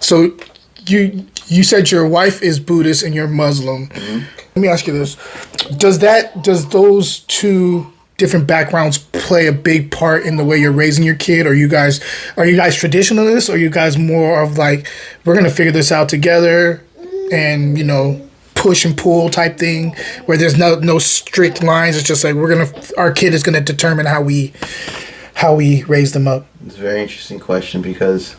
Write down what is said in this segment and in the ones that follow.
So you said your wife is Buddhist and you're Muslim. Mm-hmm. Let me ask you this: does those two different backgrounds play a big part in the way you're raising your kid? Are you guys traditionalists, or are you guys more of like, we're gonna figure this out together, and push and pull type thing, where there's no strict lines? It's just like our kid is gonna determine how we raise them up. It's a very interesting question because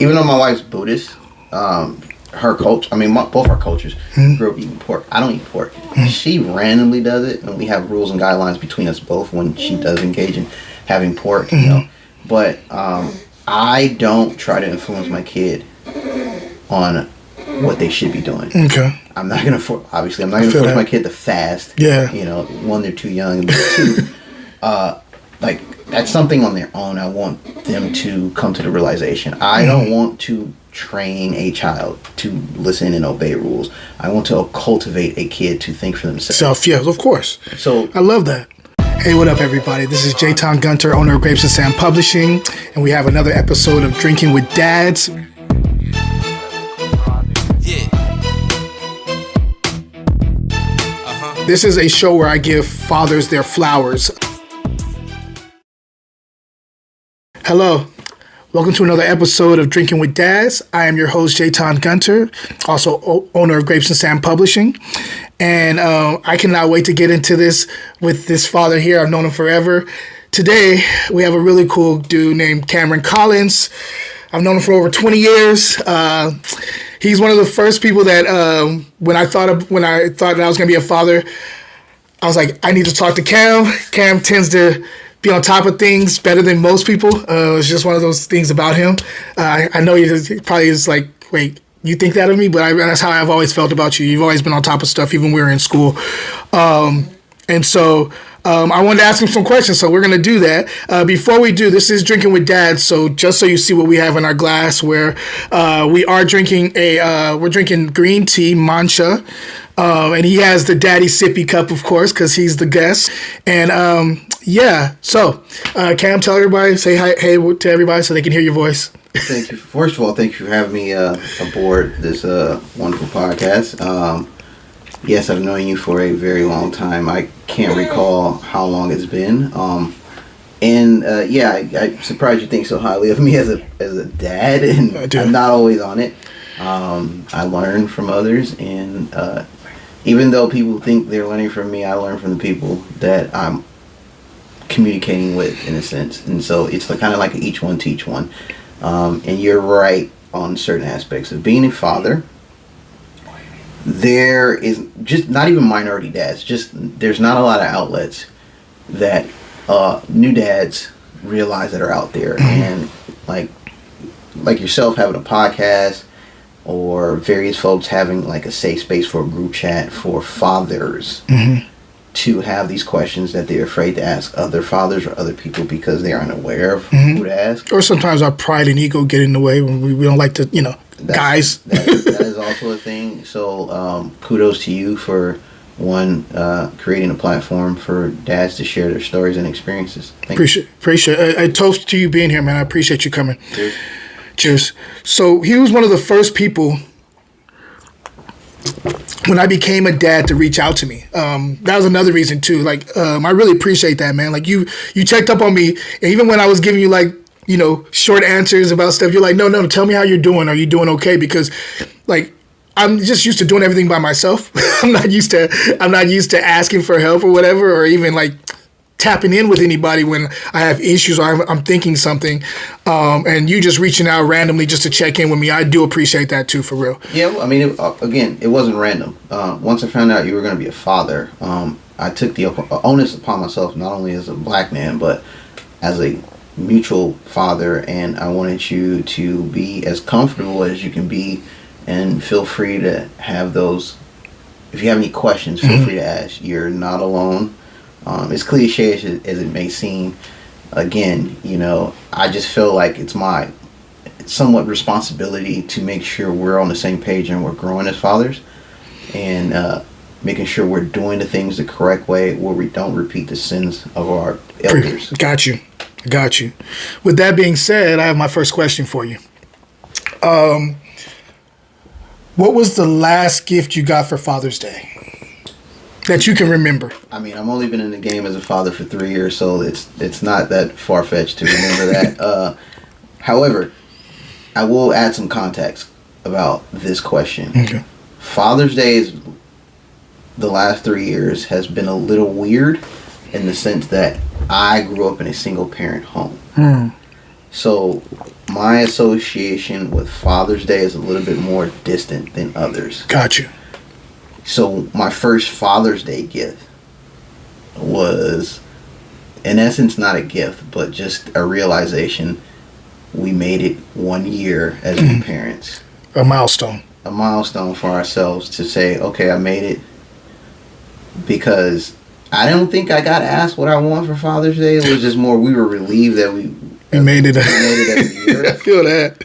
even though my wife's Buddhist, her culture, both our cultures grew up eating pork. I don't eat pork. She randomly does it, and we have rules and guidelines between us both when she does engage in having pork, But I don't try to influence my kid on what they should be doing. Okay. I'm not gonna force my kid to fast. Yeah. One, they're too young, and two, that's something on their own. I want them to come to the realization. I don't want to train a child to listen and obey rules. I want to cultivate a kid to think for themselves. Yes, of course. So I love that. Hey, what up, everybody? This is Jayton Gunter, owner of Grapes and Sand Publishing, and we have another episode of Drinking with Dads. This is a show where I give fathers their flowers. Hello. Welcome to another episode of Drinking with Dads. I am your host, Jayton Gunter, also owner of Grapes and Sand Publishing. And I cannot wait to get into this with this father here. I've known him forever. Today, we have a really cool dude named Kameron Collins. I've known him for over 20 years. He's one of the first people that when I thought that I was going to be a father, I was like, I need to talk to Cam. Cam tends to be on top of things better than most people. It's just one of those things about him. I know he probably is like, wait, you think that of me? But that's how I've always felt about you. You've always been on top of stuff, even when we were in school. And so I wanted to ask him some questions, so we're going to do that. Before we do, this is Drinking with Dad, so just so you see what we have in our glass, where we are drinking we're drinking green tea, matcha, and he has the daddy sippy cup, of course, because he's the guest. And so Cam, tell everybody, say hi, hey to everybody so they can hear your voice. Thank you. First of all, thank you for having me aboard this wonderful podcast. Yes, I've known you for a very long time. I can't recall how long it's been. I'm surprised you think so highly of me as a dad, and I'm not always on it. I learn from others, and even though people think they're learning from me, I learn from the people that I'm communicating with, in a sense. And so it's kind of like each one teach one. And you're right on certain aspects of being a father. There is just not even minority dads. There's not a lot of outlets that new dads realize that are out there, and like yourself having a podcast, or various folks having like a safe space for a group chat for fathers to have these questions that they're afraid to ask other fathers or other people because they are unaware of who to ask. Or sometimes our pride and ego get in the way when we don't like to, guys. That is also a thing. So kudos to you for creating a platform for dads to share their stories and experiences. Appreciate it. I toast to you being here, man. I appreciate you coming. Cheers. So he was one of the first people when I became a dad to reach out to me. That was another reason too. I really appreciate that, man. Like you checked up on me, and even when I was giving you short answers about stuff, you're like, no, tell me how you're doing. Are you doing okay? Because I'm just used to doing everything by myself. I'm not used to asking for help or whatever, or even tapping in with anybody when I have issues or I'm thinking something. And you just reaching out randomly just to check in with me, I do appreciate that too, for real. Yeah, it wasn't random. Once I found out you were going to be a father, I took the onus upon myself, not only as a black man, but as a mutual father, and I wanted you to be as comfortable as you can be, and feel free to have those. If you have any questions, feel free to ask. You're not alone. As cliche as it may seem, again, I just feel like it's my somewhat responsibility to make sure we're on the same page and we're growing as fathers. And making sure we're doing the things the correct way, where we don't repeat the sins of our elders. Got you. With that being said, I have my first question for you. What was the last gift you got for Father's Day that you can remember? I mean, I've only been in the game as a father for 3 years, so it's not that far-fetched to remember that. However, I will add some context about this question. Okay. Father's Day is the last 3 years has been a little weird in the sense that I grew up in a single-parent home. So my association with Father's Day is a little bit more distant than others. Got you. So my first Father's Day gift was, in essence, not a gift, but just a realization. We made it 1 year as new parents. A milestone. A milestone for ourselves to say, okay, I made it. Because I don't think I got asked what I want for Father's Day. It was just more we were relieved that we made it. Every year. I feel that.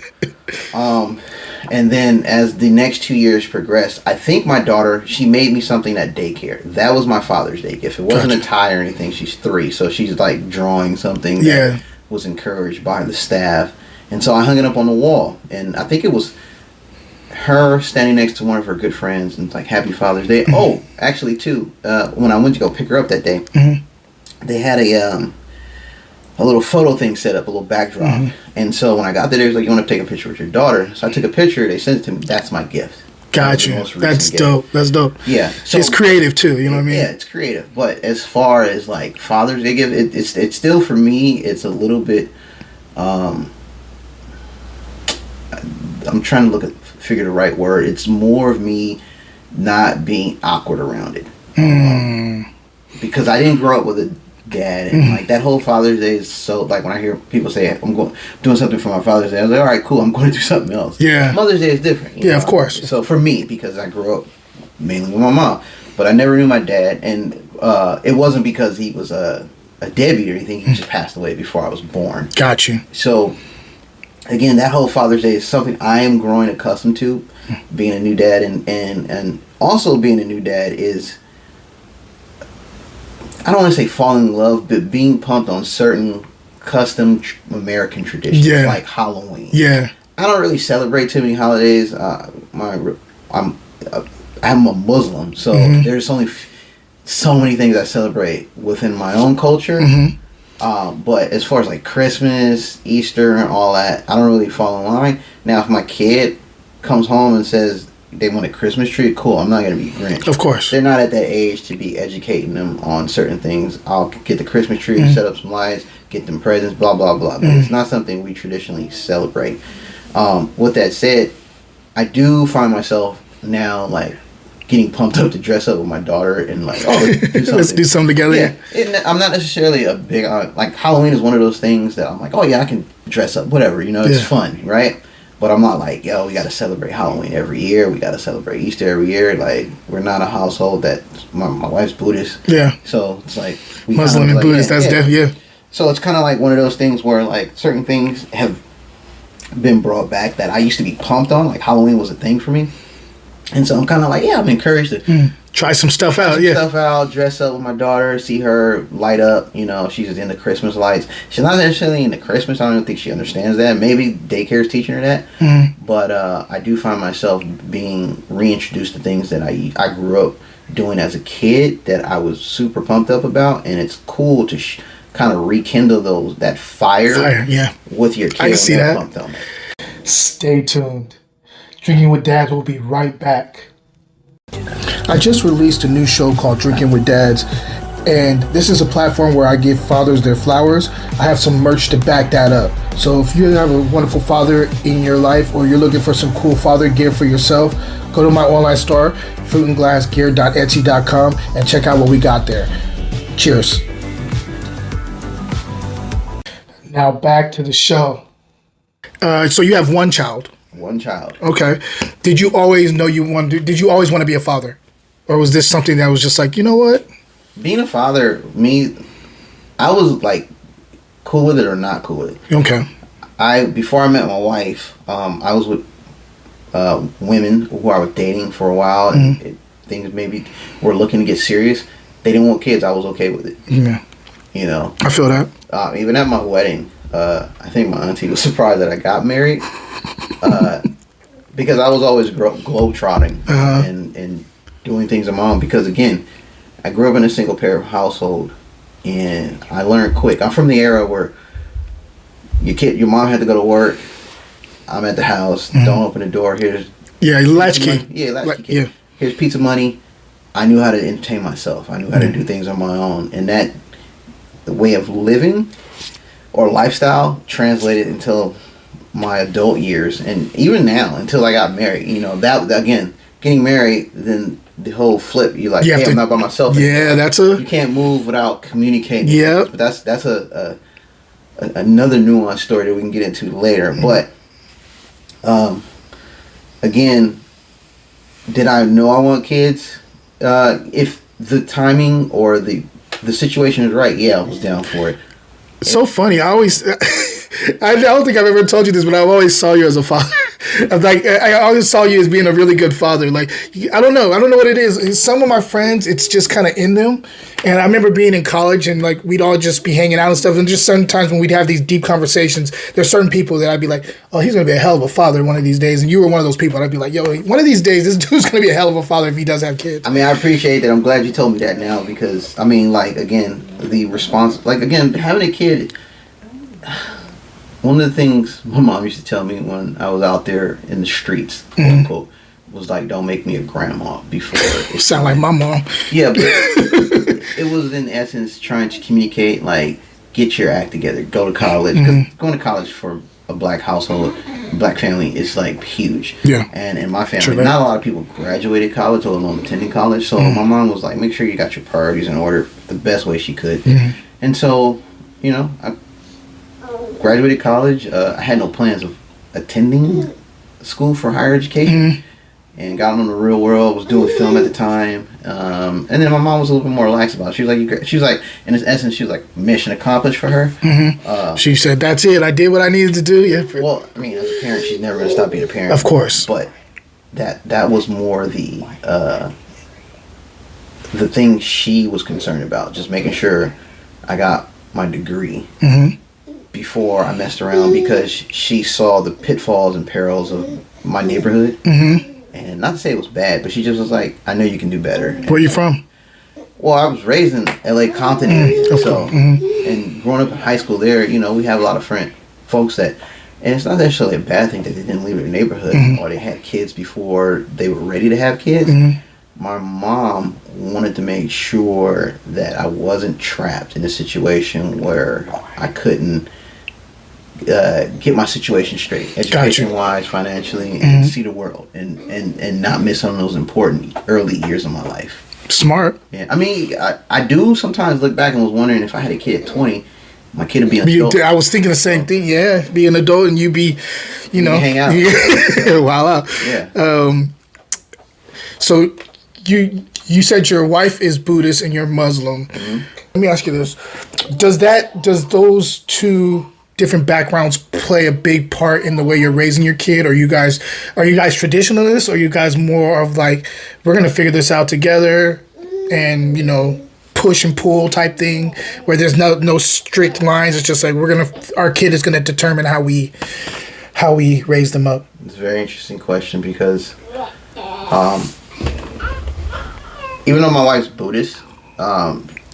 And then as the next 2 years progressed, I think my daughter, she made me something at daycare. That was my Father's Day gift. It wasn't a tie or anything. She's 3, so she's like drawing something that was encouraged by the staff. And so I hung it up on the wall. And I think it was her standing next to one of her good friends and like, Happy Father's Day. Oh, actually too, when I went to go pick her up that day, they had a little photo thing set up, a little backdrop. And so when I got there, they was like, you want to take a picture with your daughter? So I took a picture. They sent it to me. That's my gift. Got you. That's dope. That's dope. Yeah. So it's creative too. You know what I mean? Yeah, it's creative. But as far as like Father's Day gift, it's still, for me, it's a little bit, I'm trying to figure the right word. It's more of me not being awkward around it. Because I didn't grow up with a dad, and like that whole Father's Day is so, like when I hear people say I'm doing something for my Father's Day, I was like, all right, cool, I'm going to do something else. Yeah. Mother's Day is different. Yeah, of course. So for me, because I grew up mainly with my mom, but I never knew my dad, and it wasn't because he was a deadbeat or anything. He just passed away before I was born. Got you. So again, that whole Father's Day is something I am growing accustomed to, being a new dad, and also being a new dad is, I don't want to say falling in love, but being pumped on certain custom American traditions, like Halloween. Yeah. I don't really celebrate too many holidays. I'm a Muslim, so there's only so many things I celebrate within my own culture. But as far as like Christmas, Easter, and all that, I don't really fall in line. Now, if my kid comes home and says they want a Christmas tree, cool, I'm not going to be Grinch. Of course. They're not at that age to be educating them on certain things. I'll get the Christmas tree, set up some lights, get them presents, blah, blah, blah. But it's not something we traditionally celebrate. With that said, I do find myself now, like, getting pumped up to dress up with my daughter and like, oh, let's do something. Let's do something together. Yeah. I'm not necessarily a big, like, Halloween is one of those things that I'm like, oh yeah, I can dress up, whatever, it's fun, right? But I'm not like, yo, we got to celebrate Halloween every year. We got to celebrate Easter every year. Like, we're not a household that, my wife's Buddhist. Yeah. So it's like, we Muslim and Buddhist, that's definitely, So it's kind of like one of those things where like certain things have been brought back that I used to be pumped on. Like Halloween was a thing for me. And so I'm kind of like, I'm encouraged to try some stuff out. Stuff out, dress up with my daughter, see her light up. She's into Christmas lights. She's not necessarily into Christmas. I don't think she understands that. Maybe daycare's teaching her that. But I do find myself being reintroduced to things that I grew up doing as a kid that I was super pumped up about. And it's cool to kind of rekindle that fire with your kids. I can see that. Pumped on. Stay tuned. Drinking with Dads will be right back. I just released a new show called Drinkin with Dads, and this is a platform where I give fathers their flowers. I have some merch to back that up. So if you have a wonderful father in your life, or you're looking for some cool father gear for yourself, go to my online store, fruitandglassgear.etsy.com, and check out what we got there. Cheers. Now back to the show. So you have one child. One child. Okay. Did you always know did you always want to be a father? Or was this something that was just like, you know what? Being a father, I was like cool with it or not cool with it. Okay. Before I met my wife, I was with women who I was dating for a while, and things maybe were looking to get serious, they didn't want kids. I was okay with it. Yeah. You know, I feel that. Even at my wedding, I think my auntie was surprised that I got married, because I was always globetrotting and doing things on my own. Because again, I grew up in a single parent household, and I learned quick. I'm from the era where your mom had to go to work. I'm at the house. Don't open the door. Here's latchkey. Yeah, latchkey kid. Yeah. Here's pizza money. I knew how to entertain myself. I knew how to do things on my own, and that the way of living or lifestyle translated until my adult years, and even now until I got married. You know, that again, getting married, then the whole flip. You're like, hey, I'm not by myself anymore. You can't move without communicating. Yeah, but that's another nuanced story that we can get into later. But again, did I know I want kids? If the timing or the situation is right, yeah, I was down for it. It's so funny. I always, I don't think I've ever told you this, but I've always saw you as a father. I always saw you as being a really good father. Like, I don't know what it is. Some of my friends, it's just kind of in them. And I remember being in college and like we'd all just be hanging out and stuff. And just sometimes when we'd have these deep conversations, there's certain people that I'd be like, oh, he's gonna be a hell of a father one of these days. And you were one of those people. And I'd be like, yo, one of these days, this dude's gonna be a hell of a father if he does have kids. I mean, I appreciate that. I'm glad you told me that now, because I mean, like, again, the response, like, again, having a kid. One of the things my mom used to tell me when I was out there in the streets, quote unquote, was like, don't make me a grandma before. Sound like my mom. Yeah, but it was in essence trying to communicate, like, get your act together, go to college. Because going to college for a black household, black family is like huge. Yeah. And in my family, not a lot of people graduated college, let alone attending college. So my mom was like, make sure you got your priorities in order the best way she could. And so, you know, I graduated college. I had no plans of attending school for higher education, and got on the real world. Was doing film at the time, and then my mom was a little bit more relaxed about it. She was like, in essence, she was like, mission accomplished for her. She said, "That's it. I did what I needed to do." Yeah. Well, I mean, as a parent, she's never gonna stop being a parent, of course. But that was more the thing she was concerned about, just making sure I got my degree. Before I messed around, because she saw the pitfalls and perils of my neighborhood. And not to say it was bad, but she just was like, I know you can do better. Where are you from? Well, I was raised in LA Compton area. So, and growing up in high school there, you know, we have a lot of folks that, and it's not necessarily a bad thing that they didn't leave their neighborhood or they had kids before they were ready to have kids. My mom wanted to make sure that I wasn't trapped in a situation where I couldn't get my situation straight, education wise, financially, and see the world, and not miss on those important early years of my life. Smart. Yeah, I mean, I do sometimes look back and was wondering if I had a kid at 20, my kid would be an adult. I was thinking the same thing. Yeah, be an adult and you be, you know, hang out. While out. Yeah. So you said your wife is Buddhist and you're Muslim. Let me ask you this: does those two different backgrounds play a big part in the way you're raising your kid? Are you guys traditionalists, or are you guys more of like, we're gonna figure this out together and, you know, push and pull type thing, where there's no strict lines? It's just like, our kid is gonna determine how we raise them up. It's a very interesting question, because even though my wife's Buddhist,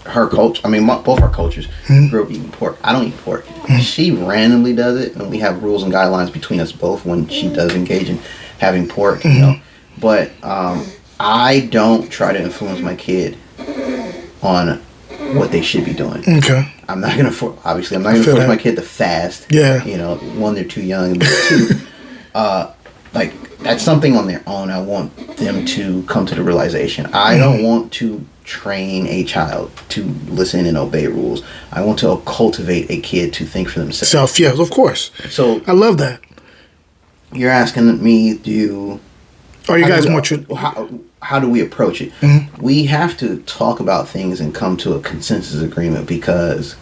her culture, I mean, both our cultures grew up eating pork. I don't eat pork. She randomly does it, and we have rules and guidelines between us both when she does engage in having pork, you know. But I don't try to influence my kid on what they should be doing. Okay. I'm not gonna force my kid to fast. Yeah. You know, one, they're too young, but two, like, that's something on their own. I want them to come to the realization. I don't want to train a child to listen and obey rules. I want to cultivate a kid to think for themselves. Yes, of course. So I love that. You're asking me, how do we approach it? We have to talk about things and come to a consensus agreement, because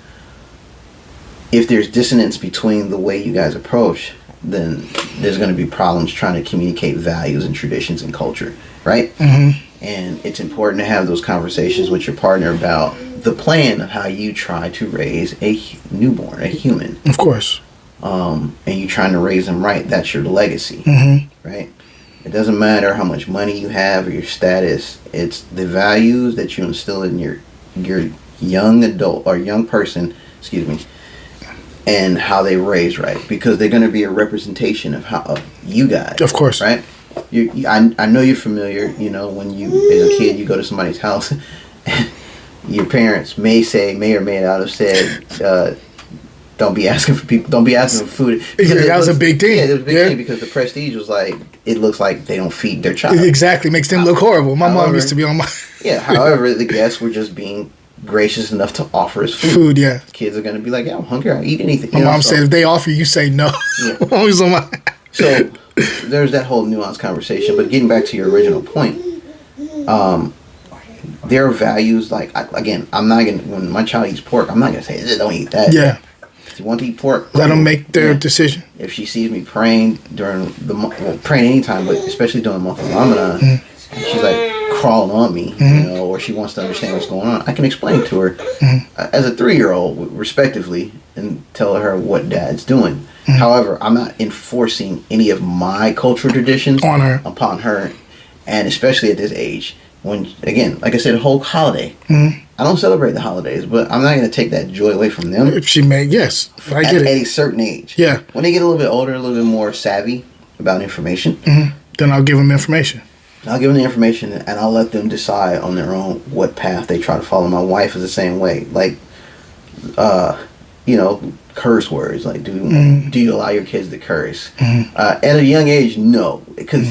if there's dissonance between the way you guys approach, then there's going to be problems trying to communicate values and traditions and culture, right? And it's important to have those conversations with your partner about the plan of how you try to raise a newborn, a human. Of course. And you trying to raise them right. That's your legacy, right? It doesn't matter how much money you have or your status. It's the values that you instill in your young adult or young person, excuse me, and how they raise right, because they're going to be a representation of you guys. Of course, right? I know you're familiar. You know, when you as a kid you go to somebody's house, and your parents may or may not have said, "Don't be asking for people. Don't be asking for food." Yeah, that was a big thing. Yeah, it was a big thing because the prestige was like, it looks like they don't feed their child. Exactly, makes them look horrible. My mom used to be on my. Yeah. However, the guests were just being gracious enough to offer us food. Yeah. Kids are gonna be like, "Yeah, I'm hungry. I'll eat anything." My mom said, if they offer you, say no. Yeah. Always on my. So there's that whole nuanced conversation. But getting back to your original point, there are values like, again, I'm not gonna, when my child eats pork, I'm not gonna say, "Don't eat that." Yeah. If you want to eat pork, let them make their decision. If she sees me praying during the month, praying anytime, but especially during the month of Ramadan, she's like crawling on me, you know, or she wants to understand what's going on, I can explain to her as a 3-year-old, respectively, and tell her what dad's doing. However, I'm not enforcing any of my cultural traditions upon her, and especially at this age, when, again, like I said, a whole holiday. I don't celebrate the holidays, but I'm not going to take that joy away from them. If she may, yes, I get it. At a certain age. Yeah. When they get a little bit older, a little bit more savvy about information, then I'll give them information. I'll give them the information, and I'll let them decide on their own what path they try to follow. My wife is the same way. Like, you know, curse words. Like, do you allow your kids to curse? At a young age, no, because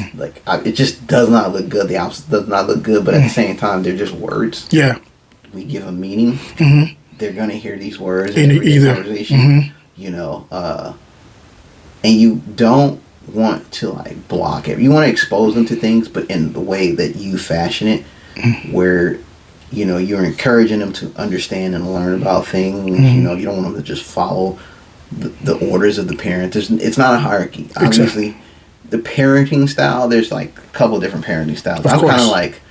it just does not look good. The opposite does not look good. But at the same time, they're just words. Yeah, we give them meaning. They're gonna hear these words in every conversation. You know, and you don't want to like block it. You want to expose them to things, but in the way that you fashion it, where you know you're encouraging them to understand and learn about things. You know, you don't want them to just follow the orders of the parent. It's not a hierarchy. Exactly. Obviously, the parenting style. There's like a couple different parenting styles. Of I'm course. kind of like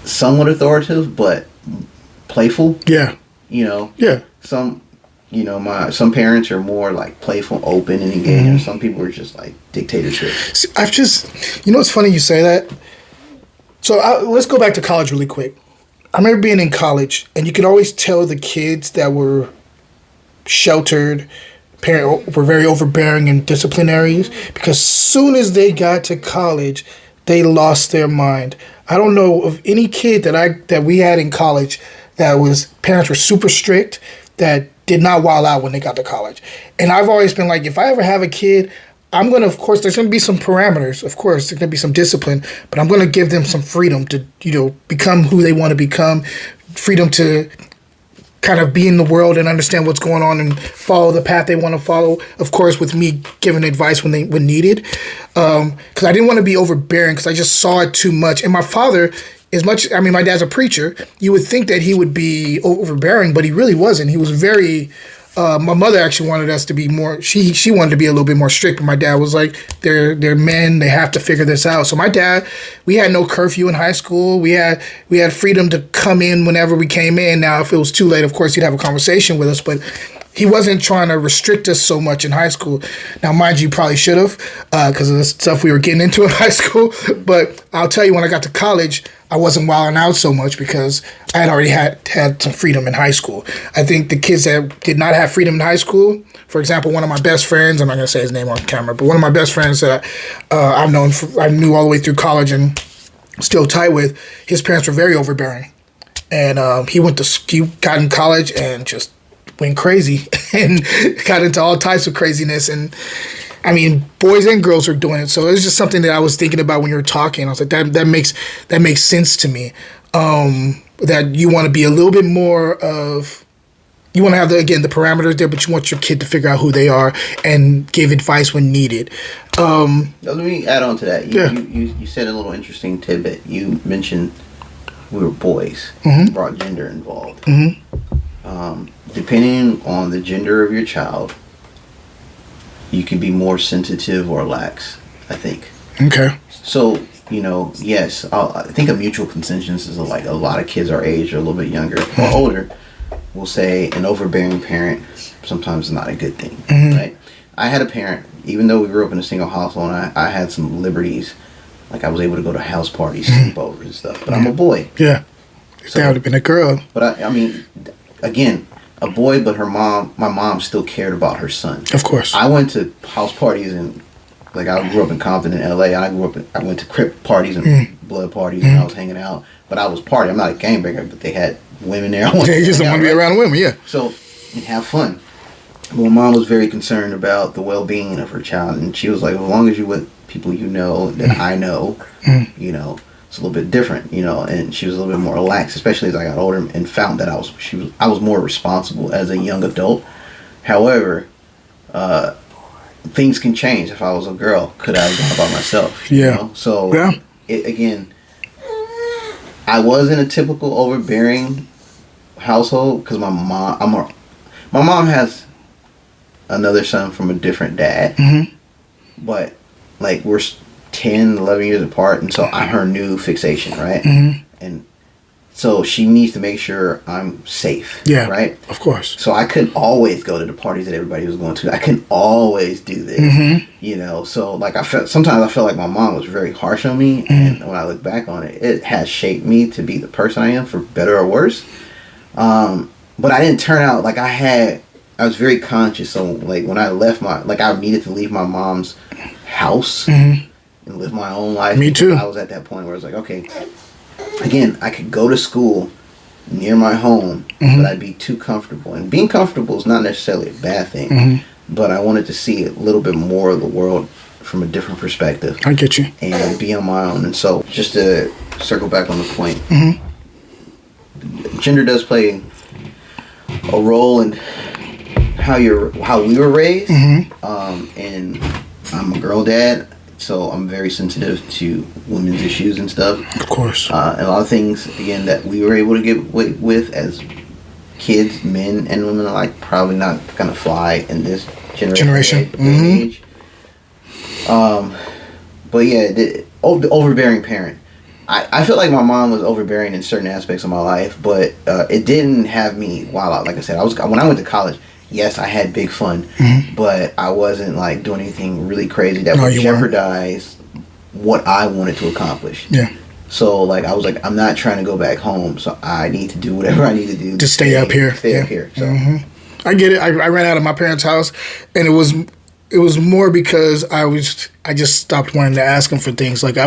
somewhat authoritative, but playful. Yeah. You know. Yeah. You know, some parents are more like playful, open, and engaged, and some people are just like dictatorship. See, you know, it's funny you say that. So let's go back to college really quick. I remember being in college, and you could always tell the kids that were sheltered, were very overbearing and disciplinarians, because soon as they got to college, they lost their mind. I don't know of any kid that we had in college that parents were super strict, that did not wild out when they got to college. And I've always been like, if I ever have a kid, I'm going to, of course, there's going to be some parameters. Of course, there's going to be some discipline, but I'm going to give them some freedom to, you know, become who they want to become, freedom to kind of be in the world and understand what's going on and follow the path they want to follow. Of course, with me giving advice when needed. Because I didn't want to be overbearing, because I just saw it too much. And my father, my dad's a preacher, you would think that he would be overbearing, but he really wasn't. He was very, my mother actually wanted us to be more, she wanted to be a little bit more strict, but my dad was like, they're men, they have to figure this out. So my dad, we had no curfew in high school. We had freedom to come in whenever we came in. Now, if it was too late, of course, he'd have a conversation with us, but he wasn't trying to restrict us so much in high school. Now, mind you, probably should have, because of the stuff we were getting into in high school. But I'll tell you, when I got to college, I wasn't wilding out so much because I had already had some freedom in high school. I think the kids that did not have freedom in high school, for example, one of my best friends, I'm not going to say his name on camera, but one of my best friends that I knew all the way through college and still tight with, his parents were very overbearing. And he got in college and just went crazy and got into all types of craziness. And I mean, boys and girls are doing it. So it's just something that I was thinking about when you were talking. I was like, that makes sense to me. That you want to be a little bit more of, you want to have the parameters there, but you want your kid to figure out who they are and give advice when needed. Let me add on to that. You said a little interesting tidbit. You mentioned we were boys, brought gender involved. Depending on the gender of your child, you can be more sensitive or lax, I think. Okay. So yes, I think a mutual consensus is like a lot of kids our age or a little bit younger or older will say an overbearing parent sometimes is not a good thing, right? I had a parent, even though we grew up in a single household, and I had some liberties. Like I was able to go to house parties, sleepovers and stuff. But I'm a boy. Yeah. So, that would have been a girl. But I mean, again, a boy, but my mom still cared about her son. Of course. I went to house parties and, like, I grew up in Compton in LA. I went to Crip parties and blood parties and I was hanging out. But I was partying. I'm not a gangbanger, but they had women there. You just want to be around women, yeah. So, and have fun. Well, mom was very concerned about the well-being of her child, and she was like, as long as you're with people that I know, it's a little bit different, and she was a little bit more relaxed, especially as I got older and found that I was more responsible as a young adult. However, things can change. If I was a girl, could I have gone by myself? So, again, I was in a typical overbearing household because my mom has another son from a different dad, but like we're 10, 11 years apart, and so I'm her new fixation, right? And so she needs to make sure I'm safe, right? Of course. So I couldn't always go to the parties that everybody was going to. I couldn't always do this, So like sometimes I felt like my mom was very harsh on me, and when I look back on it, it has shaped me to be the person I am, for better or worse. But I didn't turn out like I was very conscious. So like when I left I needed to leave my mom's house and live my own life. Me too. I was at that point where I was like, okay, again, I could go to school near my home, but I'd be too comfortable. And being comfortable is not necessarily a bad thing, but I wanted to see a little bit more of the world from a different perspective. I get you. And be on my own. And so just to circle back on the point, gender does play a role in how we were raised, and I'm a girl dad, so I'm very sensitive to women's issues and stuff. Of course. And a lot of things, again, that we were able to get away with as kids, men and women alike, probably not gonna fly in this generation. Age. But yeah, the overbearing parent. I feel like my mom was overbearing in certain aspects of my life, but it didn't have me wild out. Like I said, when I went to college, yes, I had big fun, but I wasn't like doing anything really crazy that would jeopardize what I wanted to accomplish. Yeah. So like I was like, I'm not trying to go back home, so I need to do whatever I need to do to stay up here. Stay up here. So I get it. I ran out of my parents' house, and it was more because I just stopped wanting to ask him for things. Like I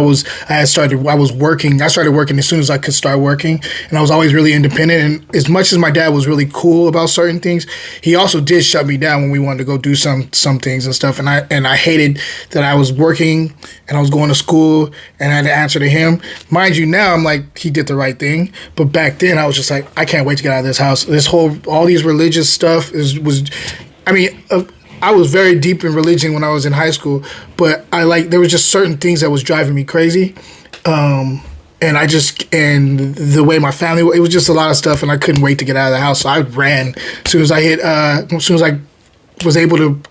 started working as soon as I could start working, and I was always really independent. And as much as my dad was really cool about certain things, he also did shut me down when we wanted to go do some things and stuff. And I hated that I was working and I was going to school and I had to answer to him. Mind you, now I'm like, he did the right thing. But back then I was just like, I can't wait to get out of this house. All these religious stuff I was very deep in religion when I was in high school, but there was just certain things that was driving me crazy. And the way my family, it was just a lot of stuff, and I couldn't wait to get out of the house. So I ran as soon as I was able to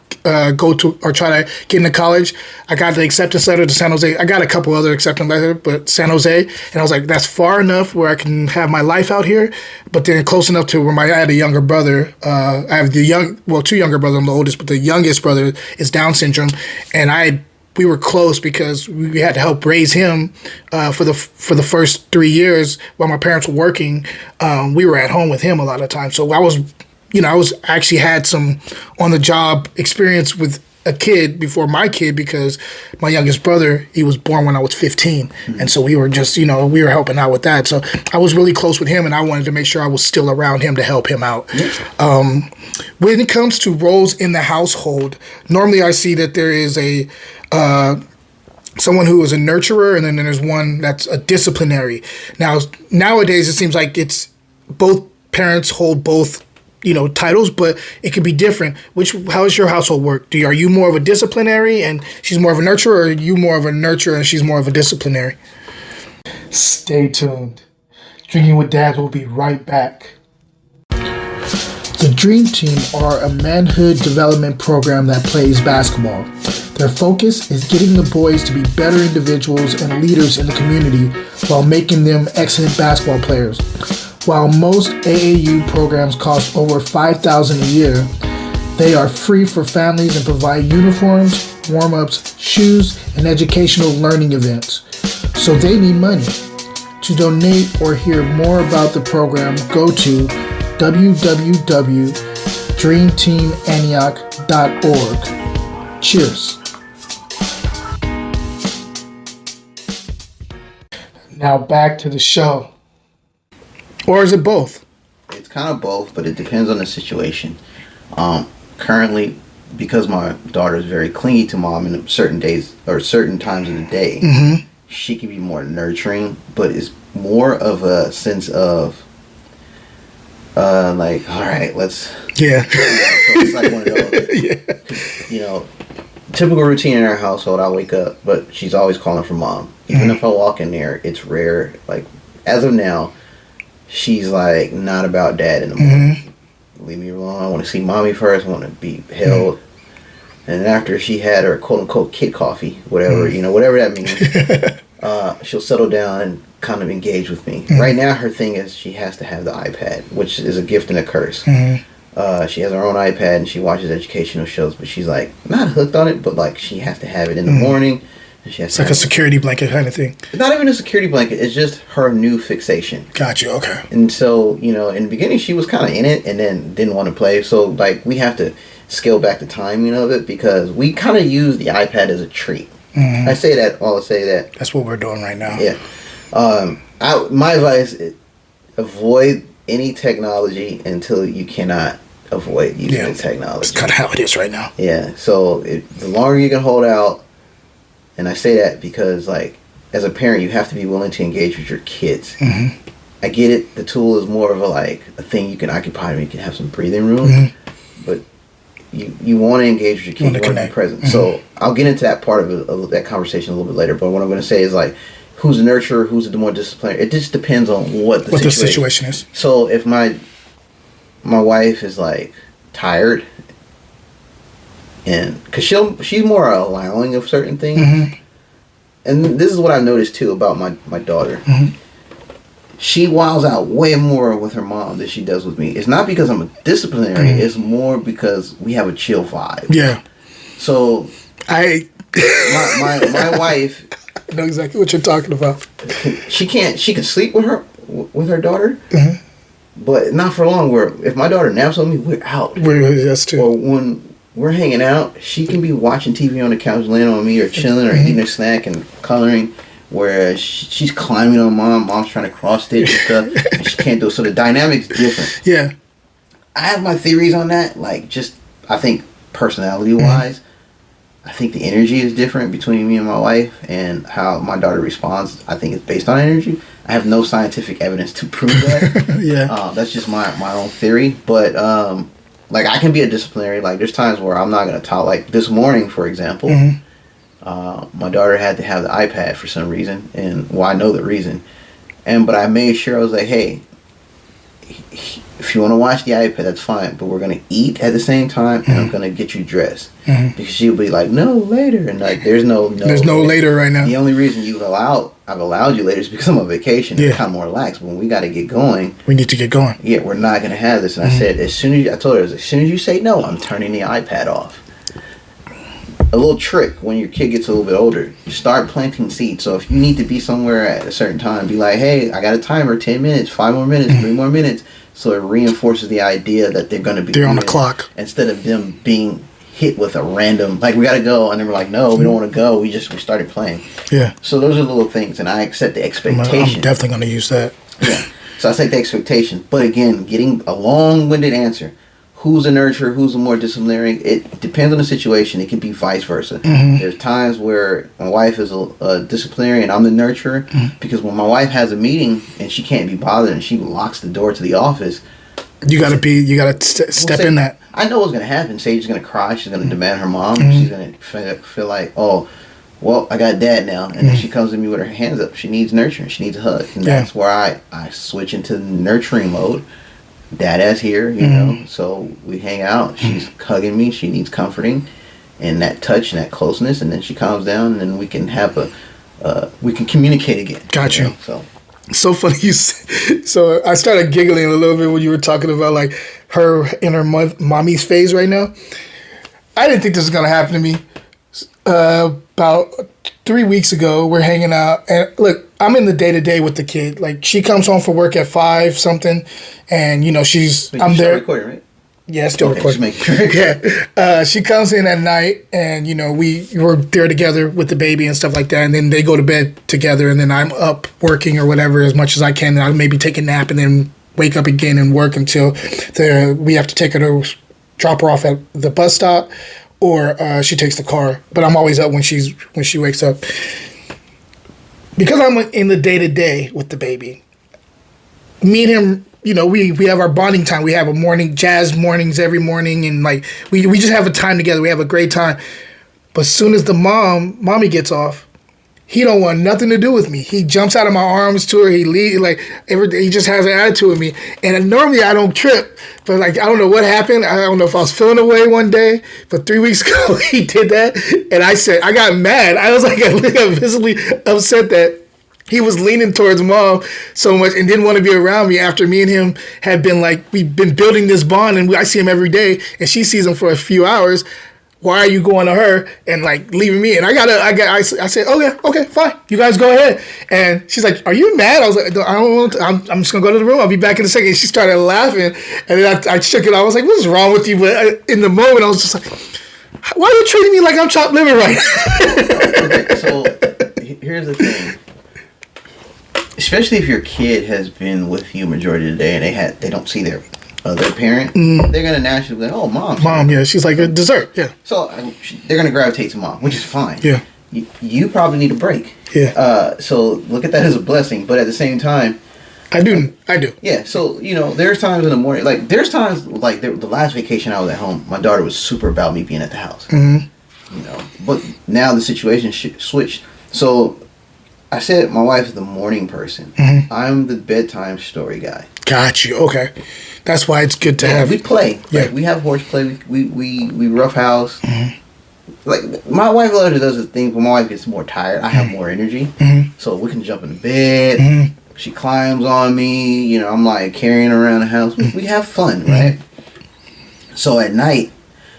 go to or try to get into college. I got the acceptance letter to San Jose. I got a couple other acceptance letters, but San Jose, and I was like, that's far enough where I can have my life out here, but then close enough to where I had a younger brother. I have two younger brothers. I'm the oldest, but the youngest brother is Down syndrome, and we were close because we had to help raise him for the first 3 years while my parents were working. We were at home with him a lot of times, so I actually had some on the job experience with a kid before my kid, because my youngest brother, he was born when I was 15. And so we were just, we were helping out with that. So I was really close with him, and I wanted to make sure I was still around him to help him out. When it comes to roles in the household, normally I see that there is someone who is a nurturer, and then there's one that's a disciplinary. Nowadays it seems like it's both parents hold both titles, but it could be different. How does your household work? Are you more of a disciplinary and she's more of a nurturer, or are you more of a nurturer and she's more of a disciplinary? Stay tuned. Drinking with Dads will be right back. The Dream Team are a manhood development program that plays basketball. Their focus is getting the boys to be better individuals and leaders in the community while making them excellent basketball players. While most AAU programs cost over $5,000 a year, they are free for families and provide uniforms, warm-ups, shoes, and educational learning events. So they need money. To donate or hear more about the program, go to www.dreamteamantioch.org. Cheers. Now back to the show. Or is it both? It's kind of both, but it depends on the situation. Currently, because my daughter is very clingy to mom in certain days or certain times of the day, she can be more nurturing, but it's more of a sense of like, all right, let's. Yeah. So it's like one of those. Typical routine in our household. I wake up, but she's always calling for mom. Even if I walk in there, it's rare. Like, as of now, she's like not about dad in the morning. Leave me alone. I want to see mommy first. I want to be held. And then after she had her quote unquote kid coffee, whatever whatever that means, she'll settle down and kind of engage with me. Right now, her thing is she has to have the iPad, which is a gift and a curse. She has her own iPad and she watches educational shows, but she's like not hooked on it, but like she has to have it in the morning. And she has it's like a security blanket kind of thing. It's not even a security blanket. It's just her new fixation. Got you. Okay. And so, in the beginning she was kind of in it and then didn't want to play. So like we have to scale back the timing of it because we kind of use the iPad as a treat. I say that. That's what we're doing right now. Yeah. My advice is avoid any technology until you cannot avoid using the technology. It's kind of how it is right now. Yeah. So the longer you can hold out, and I say that because like as a parent, you have to be willing to engage with your kids. I get it. The tool is more of a thing you can occupy and you can have some breathing room, but you want to engage with your kids, you want to be present. So I'll get into that part of that conversation a little bit later. But what I'm going to say is like, who's the nurturer, who's the more disciplinary? It just depends on what the situation is. So if my wife is like tired, and because she's more allowing of certain things, and this is what I've noticed too about my daughter. She wilds out way more with her mom than she does with me. It's not because I'm a disciplinary. It's more because we have a chill vibe. Yeah. So my wife. I know exactly what you're talking about. She can sleep with her daughter, but not for long. Where if my daughter naps on me, we're out. That's true. Or when we're hanging out, she can be watching TV on the couch, laying on me, or chilling, or eating a snack and coloring. Whereas she's climbing on mom's trying to cross stitch and stuff, and she can't do it. So the dynamic's different. Yeah. I have my theories on that. Like, just I think personality wise. I think the energy is different between me and my wife, and how my daughter responds, I think it's based on energy. I have no scientific evidence to prove that. Yeah. That's just my own theory. But, like, I can be a disciplinary. Like, there's times where I'm not going to talk. Like, this morning, for example, my daughter had to have the iPad for some reason, and, well, I know the reason. But I made sure, I was like, hey, if you want to watch the iPad, that's fine, but we're going to eat at the same time, and I'm going to get you dressed. Because she'll be like, no, later. And like, there's no later right now. The only reason I've allowed you later is because I'm on vacation. Yeah. It's kind of more relaxed. But when we got to get going. We need to get going. Yeah, we're not going to have this. And I said, I told her, as soon as you say no, I'm turning the iPad off. A little trick when your kid gets a little bit older, start planting seeds. So if you need to be somewhere at a certain time, be like, hey, I got a timer, 10 minutes, 5 more minutes, 3 more minutes. So it reinforces the idea that they're going to be there on the clock. Instead of them being hit with a random, like, we got to go. And then we're like, no, we don't want to go. We started playing. Yeah. So those are little things. And I accept the expectation. I'm definitely going to use that. Yeah. So I take the expectation. But again, getting a long-winded answer. Who's a nurturer? Who's a more disciplinary? It depends on the situation. It can be vice versa. There's times where my wife is a disciplinary and I'm the nurturer, because when my wife has a meeting and she can't be bothered and she locks the door to the office, you gotta step in that. I know what's gonna happen. Sage's gonna cry. She's gonna demand her mom. She's gonna feel like, oh, well, I got dad now. And then she comes to me with her hands up. She needs nurturing. She needs a hug. And that's where I switch into nurturing mode. Dad is here, you know, so we hang out. She's hugging me. She needs comforting. and that touch and that closeness, and then she calms down, and then we can have we can communicate again. Got you. So. So funny so I started giggling a little bit when you were talking about like her in her mommy's phase right now. I didn't think this was gonna happen to me. About 3 weeks ago, we're hanging out, and look, I'm in the day to day with the kid. Like she comes home from work at 5 something, and I'm there. Recording, right? Yeah, still recording. Just make sure. Yeah, she comes in at night, and we're there together with the baby and stuff like that. And then they go to bed together, and then I'm up working or whatever as much as I can. And I'll maybe take a nap and then wake up again and work until we have to take her to drop her off at the bus stop, or she takes the car. But I'm always up when she wakes up because I'm in the day to day with the baby. Me and him. We have our bonding time. We have a morning, jazz mornings every morning, and like we just have a time together. We have a great time. But as soon as the mommy gets off, he don't want nothing to do with me. He jumps out of my arms to her. He just has an attitude with me. And normally I don't trip, but like I don't know what happened. I don't know if I was feeling away one day, but 3 weeks ago he did that, and I got mad. I was like visibly upset that he was leaning towards mom so much and didn't want to be around me after me and him had been like, we've been building this bond, and I see him every day and she sees him for a few hours. Why are you going to her and like leaving me? And I said, okay, fine. You guys go ahead. And she's like, are you mad? I was like, I don't want to, I'm just going to go to the room. I'll be back in a second. And she started laughing, and then I shook it. I was like, what's wrong with you? But in the moment I was just like, why are you treating me like I'm chopped liver right now? Okay, so here's the thing. Especially if your kid has been with you majority of the day and they don't see their other parent, they're gonna naturally be like, oh, mom, yeah, she's like a dessert, yeah. So they're gonna gravitate to mom, which is fine. Yeah, you probably need a break. Yeah. So look at that as a blessing, but at the same time, I do. Yeah. So there's times in the morning, like there's times like the last vacation I was at home, my daughter was super about me being at the house. Mm-hmm. But now the situation switched. So I said my wife is the morning person. Mm-hmm. I'm the bedtime story guy. Got you. Okay, that's why it's good to have. We play. Yeah. Like, we have horseplay. We roughhouse. Mm-hmm. Like my wife does the thing. When my wife gets more tired, I have more energy. Mm-hmm. So we can jump in the bed. Mm-hmm. She climbs on me. I'm like carrying her around the house. We have fun, right? So at night,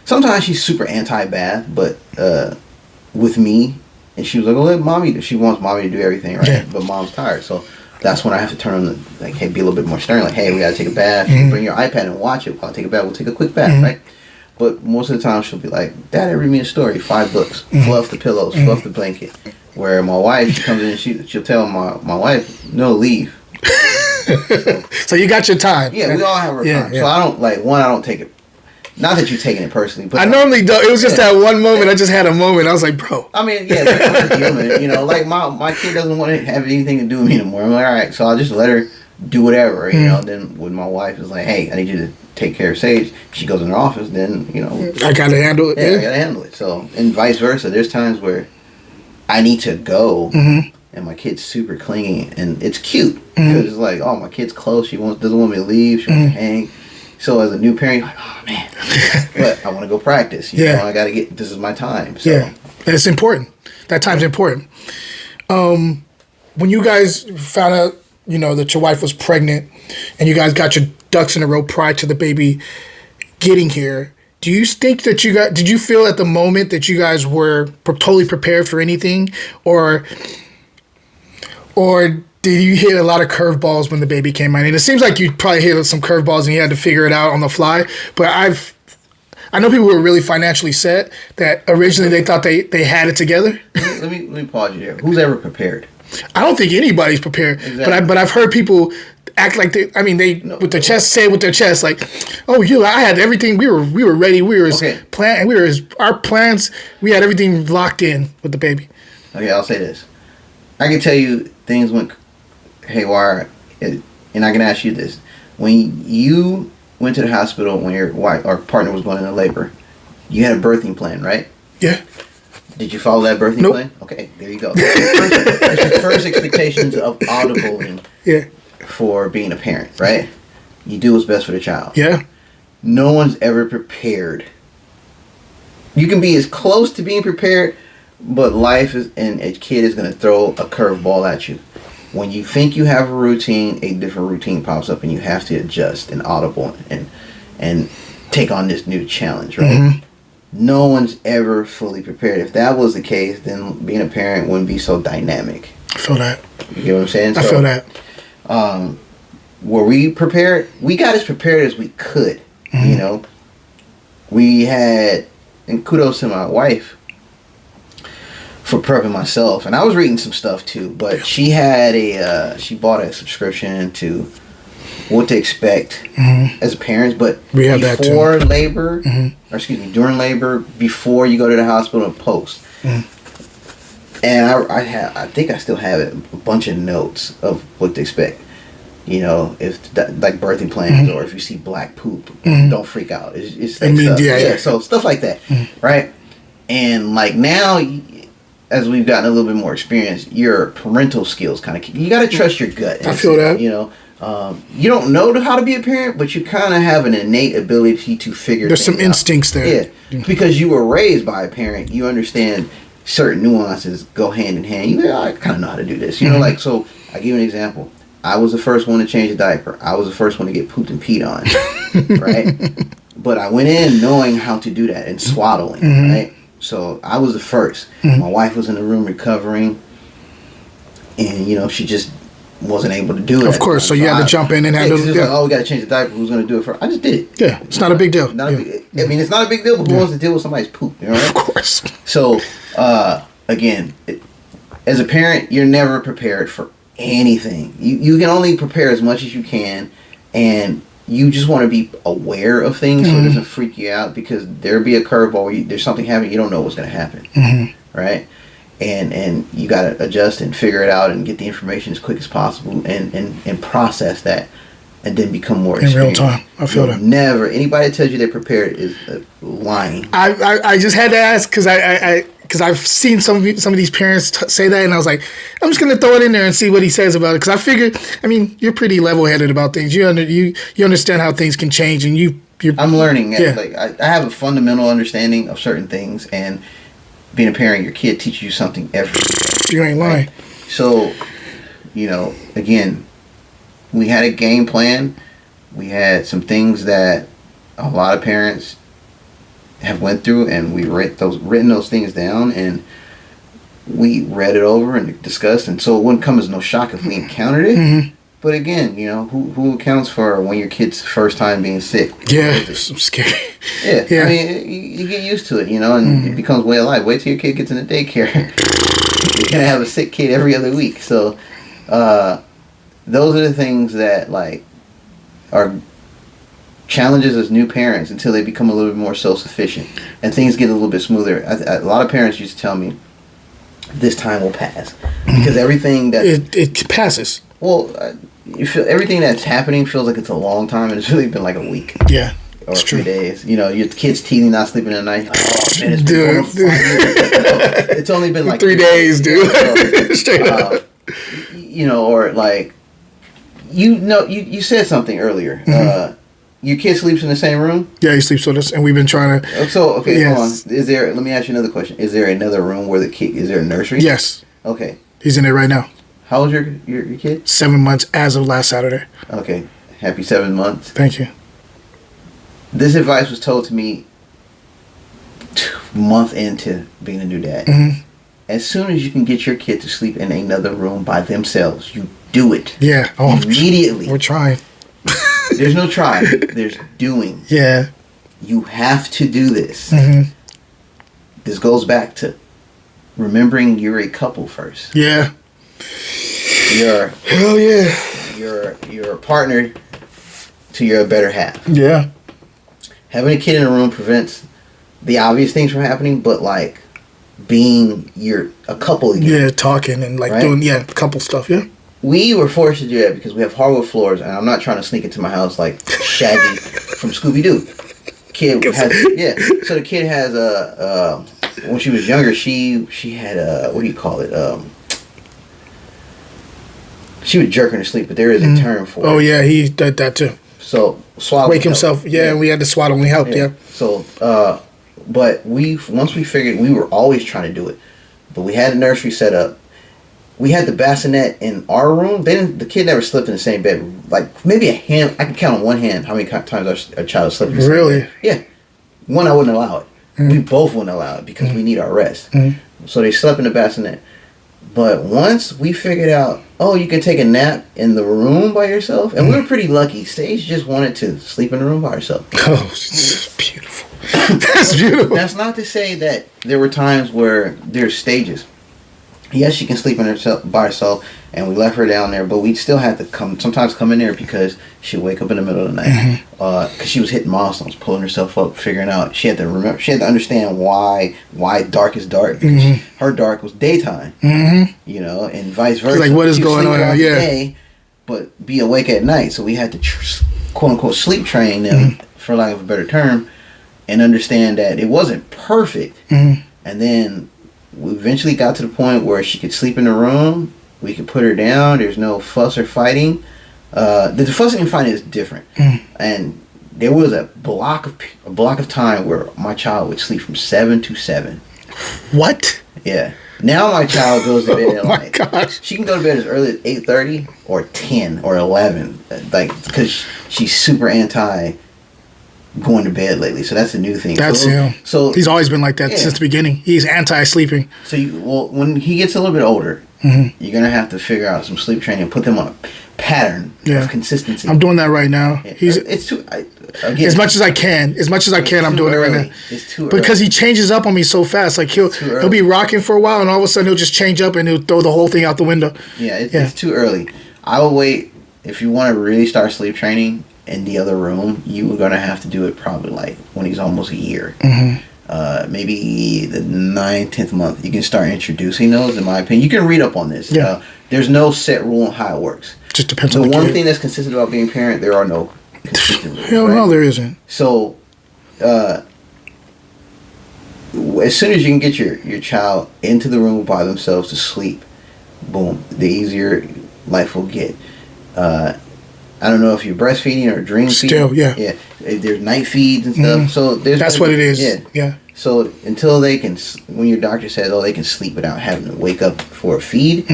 sometimes she's super anti-bath, but with me. And she was like, "Oh, let mommy." She wants mommy to do everything, right? Yeah. But mom's tired, so that's when I have to turn on hey, be a little bit more stern. Like, hey, we gotta take a bath. Bring your iPad and watch it while I take a bath. We'll take a quick bath, right? But most of the time, she'll be like, "Dad, read me a story. 5 books. Fluff the pillows. Fluff the blanket." Where my wife, she comes in and she'll tell my wife, "No, leave." So you got your time. Yeah, we all have our time. Yeah. So I don't take it. Not that you're taking it personally, but I normally don't. It was just that one moment. I just had a moment. I was like, bro. I mean, yeah, I'm human. Like my kid doesn't want to have anything to do with me anymore. I'm like, all right, so I'll just let her do whatever. Then when my wife is like, hey, I need you to take care of Sage, she goes in her office. Then I gotta handle it. Yeah, I gotta handle it. So and vice versa. There's times where I need to go, and my kid's super clingy, and it's cute because it's like, oh, my kid's close. She doesn't want me to leave. She wants to hang. So as a new parent, you're like, oh man, but I want to go practice. I got to this is my time. So. Yeah, and it's important. That time's important. When you guys found out, that your wife was pregnant, and you guys got your ducks in a row prior to the baby getting here, do you think that did you feel at the moment that you guys were totally prepared for anything, or did you hit a lot of curveballs when the baby came out? And it seems like you probably hit some curveballs and you had to figure it out on the fly. But I know people who were really financially set that originally they thought they had it together. Let me pause you there. Who's ever prepared? I don't think anybody's prepared. Exactly. But I've heard people act like with their chest, say it with their chest, like, oh, I had everything. We were ready. We were our plans. We had everything locked in with the baby. Okay, I'll say this. I can tell you things went haywire, and I can ask you this: when you went to the hospital when your wife or partner was going into labor, you had a birthing plan, right? Yeah. Did you follow that birthing plan? Okay, there you go. That's your first expectations of audibling for being a parent, right? You do what's best for the child. Yeah. No one's ever prepared You can be as close to being prepared, but life is, and a kid is going to throw a curveball at you. When you think you have a routine, a different routine pops up, and you have to adjust and audible and take on this new challenge, right? Mm-hmm. No one's ever fully prepared. If that was the case, then being a parent wouldn't be so dynamic. I feel that. You get what I'm saying? I feel that. Were we prepared? We got as prepared as we could. Mm-hmm. You know, we had, and kudos to my wife for prepping myself, and I was reading some stuff too. But she had she bought a subscription to what to expect as a parent. But we have before labor, or excuse me, during labor, before you go to the hospital, and post. And I think I still have it, a bunch of notes of what to expect. You know, if that, like birthing plans, or if you see black poop, don't freak out. It's like stuff. Yeah. So stuff like that, right? And like now, as we've gotten a little bit more experience, your parental skills kind of, you got to trust your gut. I feel that. You know, you don't know how to be a parent, but you kind of have an innate ability to figure. There's some instincts there. Yeah, because you were raised by a parent, you understand certain nuances go hand in hand. You know, I kind of know how to do this. You know, like, so I give you an example. I was the first one to change a diaper. I was the first one to get pooped and peed on, right? But I went in knowing how to do that and swaddling, right? So I was the first. My wife was in the room recovering, and you know, she just wasn't able to do it. Of course, so you had to jump in and handle it. Like, oh, we got to change the diaper. Who's going to do it first? I just did it. Yeah, it's not a big deal. I mean, it's not a big deal, but who wants to deal with somebody's poop? You know, right? Of course. So, again, as a parent, you're never prepared for anything. You can only prepare as much as you can, and you just want to be aware of things so it doesn't freak you out, because there'll be a curveball where there's something happening, you don't know what's going to happen, right? And you got to adjust and figure it out and get the information as quick as possible and process that, and then become more experienced. In real time. I feel that. Never, anybody that tells you they're prepared is lying. I just had to ask because because I've seen some of these parents say that, and I was like, I'm just gonna throw it in there and see what he says about it, because I figured, I mean, you're pretty level-headed about things. You understand how things can change, and I'm learning. Yeah. Like I have a fundamental understanding of certain things, and being a parent, your kid teaches you something every day. You ain't lying. Right? So, you know, again, we had a game plan. We had some things that a lot of parents have went through, and we written those things down, and we read it over and discussed, and so it wouldn't come as no shock if we encountered it. But again, you know, who accounts for when your kid's first time being sick? Yeah, it's scary. Yeah. I mean, you get used to it, you know, and it becomes way of life. Wait till your kid gets into daycare. You're gonna have a sick kid every other week. So, those are the things that like are challenges as new parents until they become a little bit more self-sufficient and things get a little bit smoother. A lot of parents used to tell me, this time will pass, because everything that it passes. Well, you feel everything that's happening feels like it's a long time, and it's really been like a week. Yeah, or a few days. You know, your kid's teething, not sleeping at night. Oh man, it's only been like 3 days, dude. So, Straight up. You know, or like you said something earlier. Your kid sleeps in the same room? Yeah, he sleeps with us, and we've been trying to. So okay, hold on. Let me ask you another question. Is there another room where the kid? Is there a nursery? Yes. Okay. He's in there right now. How old's your kid? 7 months as of last Saturday. Okay. Happy 7 months. Thank you. This advice was told to me a month into being a new dad. As soon as you can get your kid to sleep in another room by themselves, you do it. Yeah. Immediately. We're trying. There's no try. There's doing. Yeah. You have to do this. This goes back to remembering you're a couple first. Yeah. Hell yeah. You're a partner to your better half. Yeah. Having a kid in a room prevents the obvious things from happening, but like being a couple again. Yeah, talking and like doing couple stuff. Yeah. We were forced to do that because we have hardwood floors, and I'm not trying to sneak into my house like Shaggy from Scooby-Doo. So the kid has when she was younger, she had a, what do you call it? She would jerk her to sleep, but there is a term for it. Oh yeah, he did that too. So swaddling. Wake himself. Yeah, we had the swaddling help. Yeah. So But once we figured, we were always trying to do it, but we had a nursery set up. We had the bassinet in our room. The kid never slept in the same bed. Like maybe a hand, I can count on one hand how many times our child slept in the same bed. Yeah, one I wouldn't allow it. We both wouldn't allow it because we need our rest. So they slept in the bassinet. But once we figured out, you can take a nap in the room by yourself, and we were pretty lucky. Sage just wanted to sleep in the room by herself. Oh, it's beautiful. That's beautiful. That's not to say that there were times where there's stages. Yes, she can sleep by herself, and we left her down there, but we still had to sometimes come in there because she'd wake up in the middle of the night because she was hitting milestones, pulling herself up, figuring out. She had to understand why dark is dark, because her dark was daytime, and vice versa. Like, what is going on? Day, but be awake at night. So we had to quote unquote sleep train them, for lack of a better term, and understand that it wasn't perfect, and then we eventually got to the point where she could sleep in the room. We could put her down. There's no fuss or fighting. The fussing and fighting is different. And there was a block of time where my child would sleep from 7 to 7. What? Yeah. Now my child goes to bed at gosh. She can go to bed as early as 8:30 or 10 or 11, because she's super anti going to bed lately. So that's a new thing. That's him. So he's always been like that since the beginning. He's anti-sleeping. So when he gets a little bit older, you're gonna have to figure out some sleep training and put them on a pattern of consistency. I'm doing that right now. Yeah. It's too again, as much as I can. I'm doing it right now. It's too early. Because he changes up on me so fast. Like he'll be rocking for a while, and all of a sudden he'll just change up and he'll throw the whole thing out the window. It's too early. I will wait. If you want to really start sleep training in the other room, you are gonna have to do it probably like when he's almost a year. Maybe the 9th, 10th month, you can start introducing those. In my opinion, you can read up on this. There's no set rule on how it works. Just depends on the one kid. thing that's consistent about being a parent. There are no consistent rules. Hell no, there isn't. So, as soon as you can get your child into the room by themselves to sleep, boom, the easier life will get. I don't know if you're breastfeeding or dream feeding. Still, yeah. There's night feeds and stuff. So that's what it is. Yeah. So until they can, when your doctor says, they can sleep without having to wake up for a feed.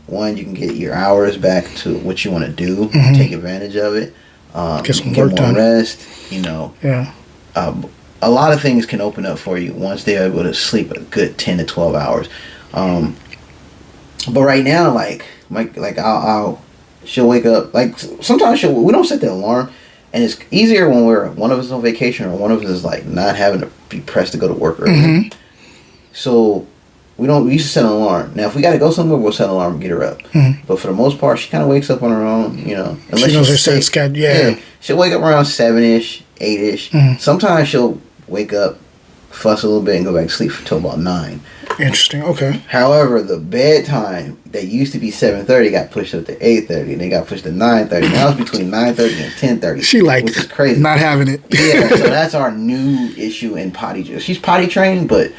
One, you can get your hours back to what you want to do. Take advantage of it. Get some get work more done. Rest. A lot of things can open up for you once they're able to sleep a good 10 to 12 hours. But right now, she'll wake up. Like sometimes we don't set the alarm, and it's easier when one of us is on vacation or one of us is like not having to be pressed to go to work early. So we used to set an alarm. Now if we got to go somewhere, we'll set an alarm and get her up. But for the most part, she kind of wakes up on her own. Unless she knows her set schedule. Yeah, she'll wake up around 7ish, 8ish. Sometimes she'll wake up, fuss a little bit, and go back to sleep until about 9. Interesting. Okay. However, the bedtime that used to be 7:30 got pushed up to 8:30, and they got pushed to 9:30. Now it's between 9:30 and 10:30. She which is crazy. Not having it. Yeah, so that's our new issue in potty. She's potty trained, but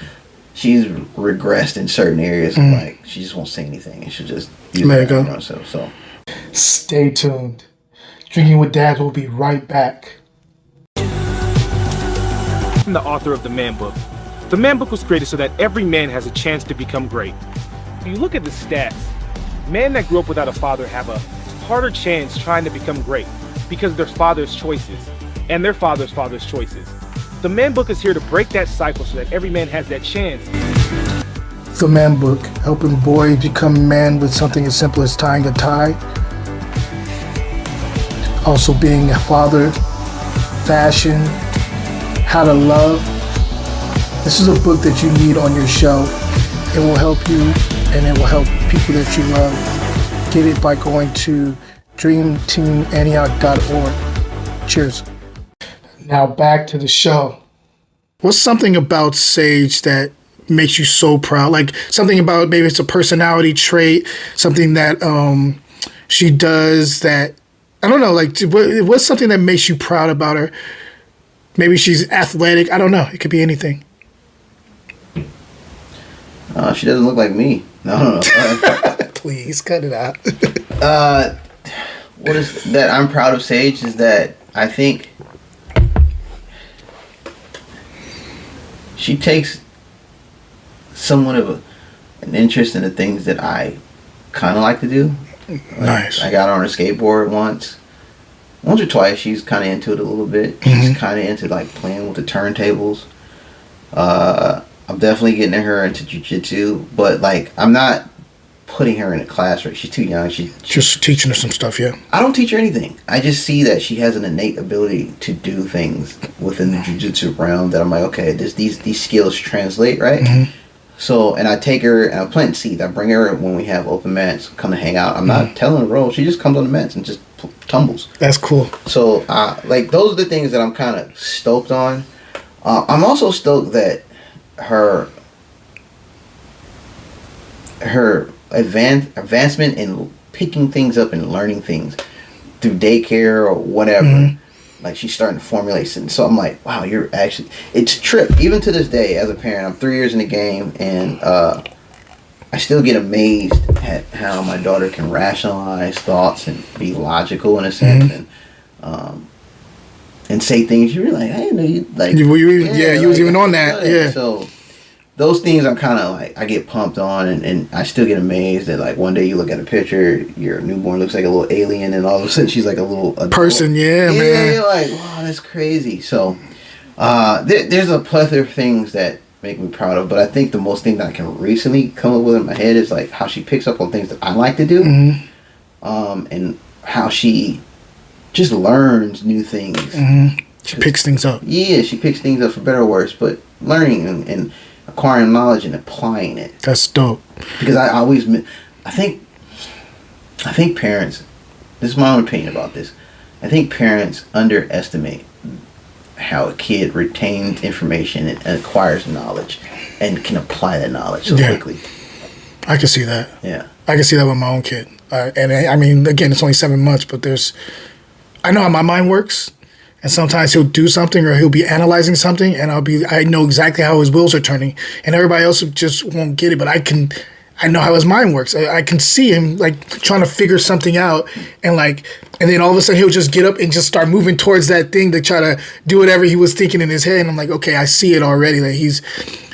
she's regressed in certain areas. Like she just won't say anything, and she'll just let it go. Herself. So stay tuned. Drinking with Dad will be right back. I'm the author of the Man Book. The Man Book was created so that every man has a chance to become great. If you look at the stats, men that grew up without a father have a harder chance trying to become great because of their father's choices and their father's choices. The Man Book is here to break that cycle so that every man has that chance. The Man Book, helping boys become men with something as simple as tying a tie. Also being a father, fashion, how to love. This is a book that you need on your shelf. It will help you and it will help people that you love. Get it by going to dreamteamantioch.org. Cheers. Now back to the show. What's something about Sage that makes you so proud? Like something about, maybe it's a personality trait, something that she does that, I don't know, like what's something that makes you proud about her? Maybe she's athletic. I don't know. It could be anything. She doesn't look like me. No. Please cut it out. What is that I'm proud of Sage is that I think she takes somewhat of an interest in the things that I kind of like to do. Like, Nice. I got on her skateboard once or twice. She's kind of into it a little bit. Mm-hmm. She's kind of into like playing with the turntables. I'm definitely getting her into jiu-jitsu, but like I'm not putting her in a class. Right, she's too young. She Just teaching her some stuff, yeah. I don't teach her anything. I just see that she has an innate ability to do things within the jiu-jitsu realm that I'm like, okay, these skills translate, right? Mm-hmm. So, and I take her and I plant seeds. I bring her when we have open mats, come to hang out. I'm Mm-hmm. not telling her to roll. She just comes on the mats and just tumbles. That's cool. So, like, those are the things that I'm kind of stoked on. I'm also stoked that her advancement in picking things up and learning things through daycare or whatever. Mm-hmm. Like, she's starting to formulate something. So I'm like, wow, you're actually... It's a trip. Even to this day, as a parent, I'm 3 years in the game, and I still get amazed at how my daughter can rationalize thoughts and be logical in a sense, Mm-hmm. and say things you're like, I didn't know you... Like, You was even on that, yeah. So... Those things I'm kind of like, I get pumped on, and I still get amazed that like one day you look at a picture, your newborn looks like a little alien, and all of a sudden she's like a little adult person, yeah, man. You're like, wow, that's crazy. So there's a plethora of things that make me proud of, but I think the most thing that I can recently come up with in my head is like how she picks up on things that I like to do, and how she just learns new things. Mm-hmm. She picks things up. Yeah, she picks things up for better or worse, but learning and acquiring knowledge and applying it. That's dope. Because I think parents, this is my own opinion about this, I think parents underestimate how a kid retains information and acquires knowledge and can apply that knowledge so quickly. I can see that. Yeah. I can see that with my own kid. And I mean, again, it's only 7 months, but I know how my mind works. And sometimes he'll do something or he'll be analyzing something, and I know exactly how his wheels are turning, and everybody else just won't get it. But I know how his mind works. I can see him like trying to figure something out, and then all of a sudden he'll just get up and just start moving towards that thing to try to do whatever he was thinking in his head. And I'm like, okay, I see it already. Like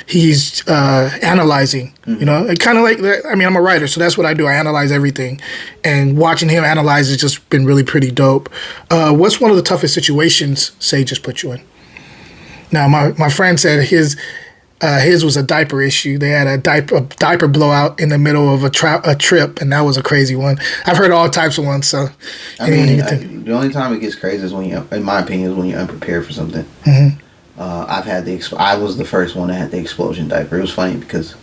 he's analyzing, you know, and kind of like, I mean, I'm a writer, so that's what I do. I analyze everything, and watching him analyze has just been really pretty dope. What's one of the toughest situations Sage just put you in? Now, my friend said his was a diaper issue. They had a diaper blowout in the middle of a trip, and that was a crazy one. I've heard all types of ones. So, the only time it gets crazy is when in my opinion, is when you're unprepared for something. Mm-hmm. I was the first one that had the explosion diaper. It was funny because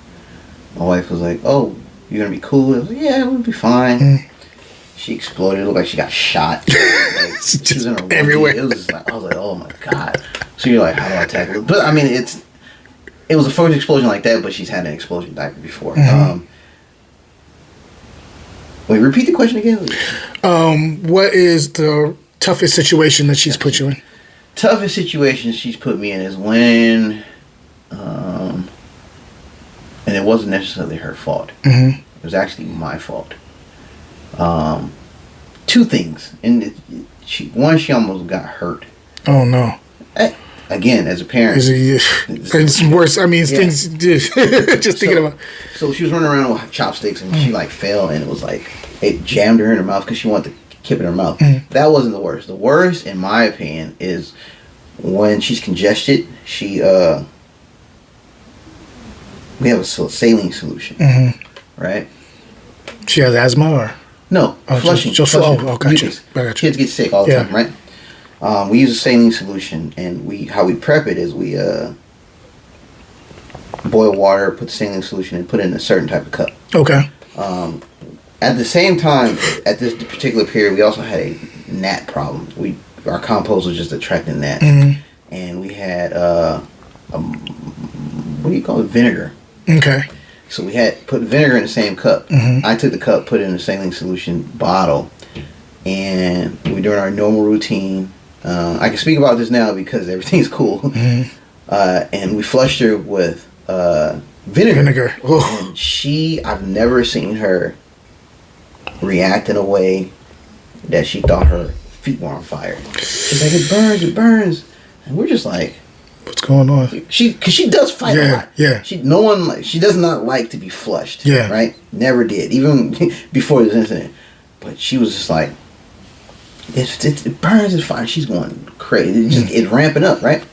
my wife was like, "Oh, you're gonna be cool." I was like, "Yeah, we'll be fine." Mm. She exploded. It looked like she got shot. Like, she was in a everywhere. It was just like, I was like, "Oh my god!" So you're like, "How do I tackle it?" But I mean, it was the first explosion like that. But she's had an explosion diaper before. Mm-hmm. Wait, repeat the question again. What is the toughest situation that she's put you in? Toughest situation she's put me in is when, and it wasn't necessarily her fault. Mm-hmm. It was actually my fault. Two things, and she almost got hurt. Oh no! Again, as a parent, it's worse. I mean, things just thinking about. So she was running around with chopsticks, and she like fell, and it was like it jammed her in her mouth because she wanted to keep it in her mouth. That wasn't the worst. The worst, in my opinion, is when she's congested. We have a saline solution, right? She has asthma, or no, flushing. Gotcha. Kids get sick all the time, right? We use a saline solution, and how we prep it is we boil water, put the saline solution, and put it in a certain type of cup. Okay. At the same time, at this particular period, we also had a gnat problem. Our compost was just attracting gnats, and we had what do you call it? Vinegar. Okay. So we had put vinegar in the same cup. I took the cup, put it in a saline solution bottle, and we doing our normal routine. I can speak about this now because everything's cool. And we flushed her with vinegar. And I've never seen her react in a way that she thought her feet were on fire. She's like, it burns. And we're just like, What's going on? Because she does fight a lot. Yeah. She does not like to be flushed. Yeah. Right? Never did. Even before this incident. But she was just like, it burns, it's fine. She's going crazy. It's ramping up, right?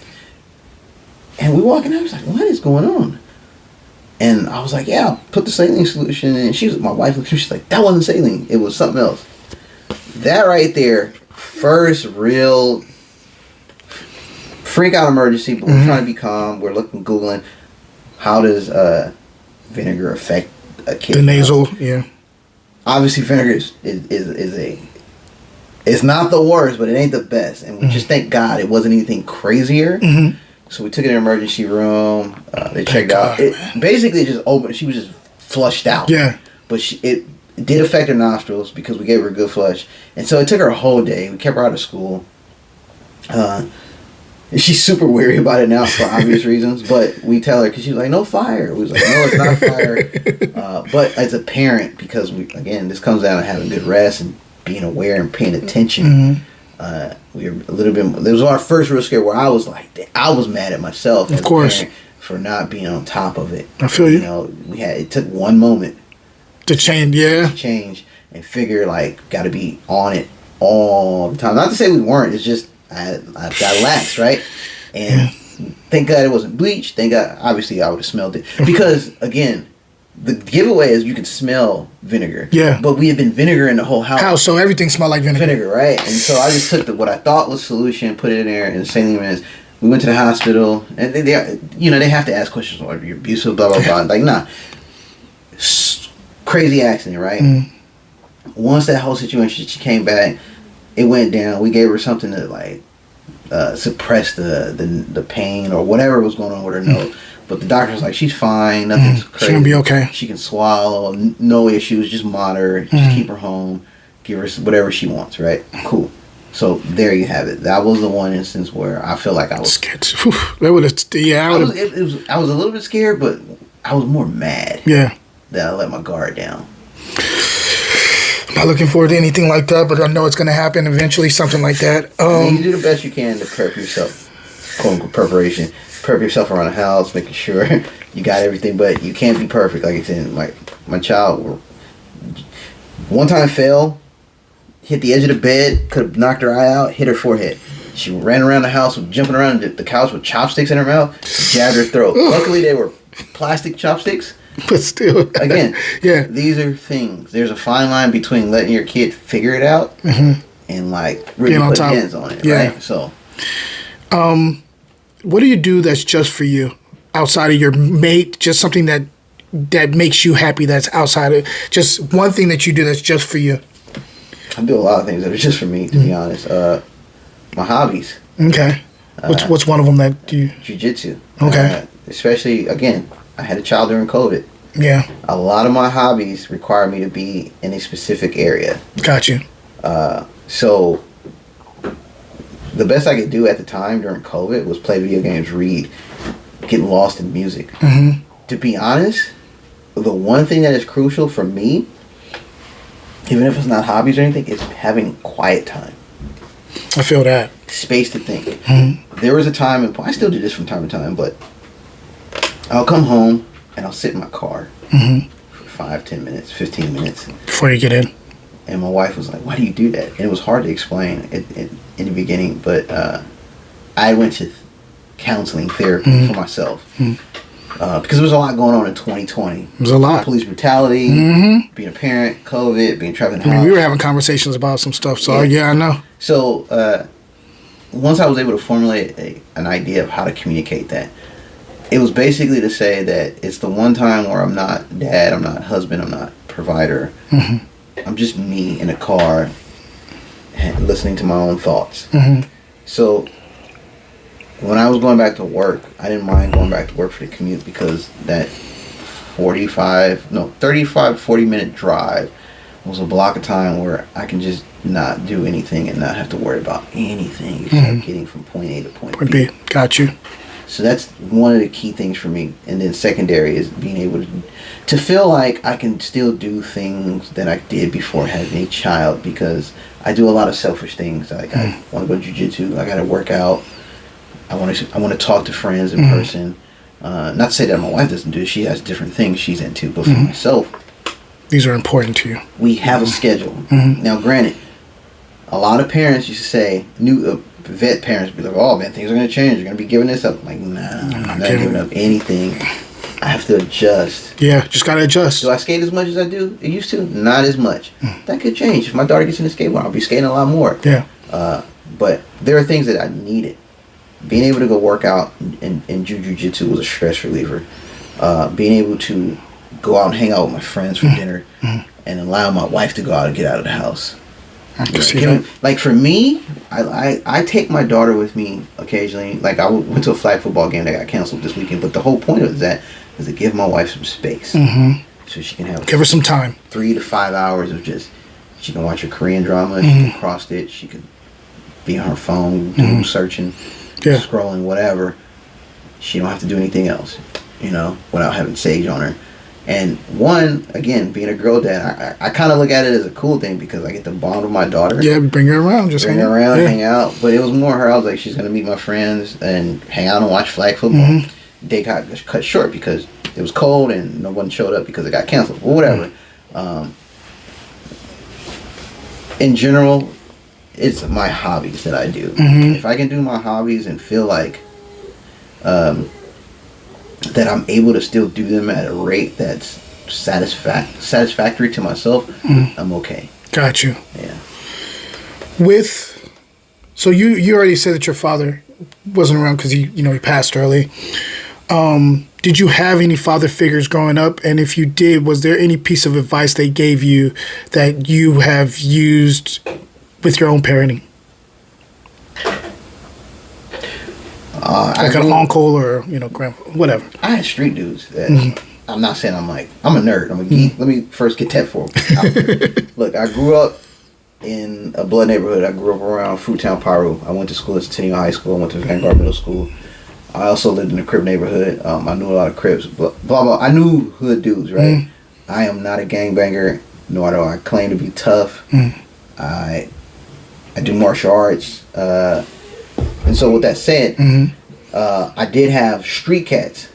And we walking out, I was like, what is going on? And I was like, yeah, I'll put the saline solution in. My wife looked at me, she's like, that wasn't saline. It was something else. That right there, first real freak out emergency, but we're trying to be calm. We're Googling, how does vinegar affect a kid? The nasal, yeah. Obviously, vinegar it's not the worst, but it ain't the best. And we just thank God it wasn't anything crazier. So we took it in the emergency room. They checked out. It basically just opened. She was just flushed out. Yeah. But it did affect her nostrils because we gave her a good flush. And so it took her a whole day. We kept her out of school. She's super weary about it now for obvious reasons. But we tell her, because she's like, no fire. We was like, no, it's not fire. But as a parent, because this comes down to having good rest and being aware and paying attention. We were a little bit. It was our first real scare where I was like, I was mad at myself, of course, for not being on top of it. I feel you. You know, it took one moment to change, and figure got to be on it all the time. Not to say we weren't. It's just I got lax, right? And thank God it wasn't bleach. Thank God, obviously I would have smelled it because again. The giveaway is you can smell vinegar. Yeah. But we had been vinegar in the whole house. So everything smelled like vinegar. Vinegar, right? And so I just took what I thought was solution, put it in there, and the saline minutes. We went to the hospital, and they have to ask questions. Are you abusive? Blah, blah, blah. Like, nah. Crazy accident, right? Once that whole situation, she came back, it went down. We gave her something to, suppress the pain or whatever was going on with her nose. But the doctor was like, she's fine, nothing's crazy. She's gonna be okay. She can swallow, no issues, just monitor, just keep her home, give her whatever she wants, right? Cool. So there you have it. That was the one instance where I feel like I was scared. I was a little bit scared, but I was more mad. Yeah. That I let my guard down. Not looking forward to anything like that, but I know it's gonna happen eventually, something like that. You do the best you can to prep yourself. Quote unquote preparation. Prep yourself around the house, making sure you got everything, but you can't be perfect. Like I said, my child one time fell, hit the edge of the bed, could have knocked her eye out, hit her forehead. She ran around the house, jumping around the couch with chopsticks in her mouth, jabbed her throat. Luckily, they were plastic chopsticks. But still, again, these are things. There's a fine line between letting your kid figure it out and really put hands on it, right? So, what do you do that's just for you, outside of your mate? Just something that makes you happy. That's outside of just one thing that you do that's just for you. I do a lot of things that are just for me, to be honest. My hobbies. Okay. What's one of them that you? Jiu-jitsu. Okay. Especially, again, I had a child during COVID. Yeah. A lot of my hobbies require me to be in a specific area. Got you. So the best I could do at the time during COVID was play video games, read, get lost in music. To be honest, the one thing that is crucial for me, even if it's not hobbies or anything, is having quiet time. I feel that. Space to think. There was a time, and I still do this from time to time, but I'll come home and I'll sit in my car for 5, 10 minutes, 15 minutes. Before you get in. And my wife was like, why do you do that? And it was hard to explain in the beginning, but I went to counseling therapy for myself. Because there was a lot going on in 2020. There was a lot. Police brutality, being a parent, COVID, being trapped in the house. We were having conversations about some stuff, so I know. So once I was able to formulate an idea of how to communicate that, it was basically to say that it's the one time where I'm not dad, I'm not husband, I'm not provider. I'm just me in a car listening to my own thoughts. So when I was going back to work, I didn't mind going back to work for the commute because that 35, 40 minute drive was a block of time where I can just not do anything and not have to worry about anything except getting from point A to point B. Got you. So that's one of the key things for me. And then secondary is being able to feel like I can still do things that I did before having a child, because I do a lot of selfish things. Like I want to go to jiu-jitsu, I got to work out. I want to talk to friends in person. Not to say that my wife doesn't do it. She has different things she's into. But for myself, these are important to you. we have a schedule. Now, granted, a lot of parents used to say, new vet parents be like, oh man, things are going to change. You're going to be giving this up. I'm like, nah, I'm not giving up anything. I have to adjust. Yeah, just got to adjust. Do I skate as much as I do? It used to? Not as much. That could change. If my daughter gets in the skateboard, I'll be skating a lot more. Yeah. But there are things that I needed. Being able to go work out and do jiu-jitsu was a stress reliever. Being able to go out and hang out with my friends for dinner and allow my wife to go out and get out of the house. I can see that. Like for me, I take my daughter with me occasionally. Like I went to a flag football game that got canceled this weekend, but the whole point of that is to give my wife some space. So she can give her some time. 3 to 5 hours of just, she can watch a Korean drama, she can cross stitch, she can be on her phone, doing searching, scrolling, whatever. She don't have to do anything else, without having Sage on her. And again, being a girl dad, I kind of look at it as a cool thing because I get to bond with my daughter. Yeah, bring her around, hang out. But it was more her. I was like, she's gonna meet my friends and hang out and watch flag football. They got cut short because it was cold and no one showed up because it got canceled or whatever. In general, it's my hobbies that I do. If I can do my hobbies and feel like that I'm able to still do them at a rate that's satisfactory to myself, I'm okay. Got you. Yeah. So you already said that your father wasn't around because he passed early. Did you have any father figures growing up? And if you did, was there any piece of advice they gave you that you have used with your own parenting? Like an uncle or, grandpa, whatever. I had street dudes that I'm not saying I'm a nerd. I'm a geek. Let me first get that for Look, I grew up in a blood neighborhood. I grew up around Fruittown, Piru. I went to school at Centennial High School. I went to Vanguard Middle School. I also lived in a Crip neighborhood. I knew a lot of Crips. Blah, blah. I knew hood dudes, right? I am not a gangbanger, nor do I claim to be tough. I do martial arts. And so with that said, I did have street cats,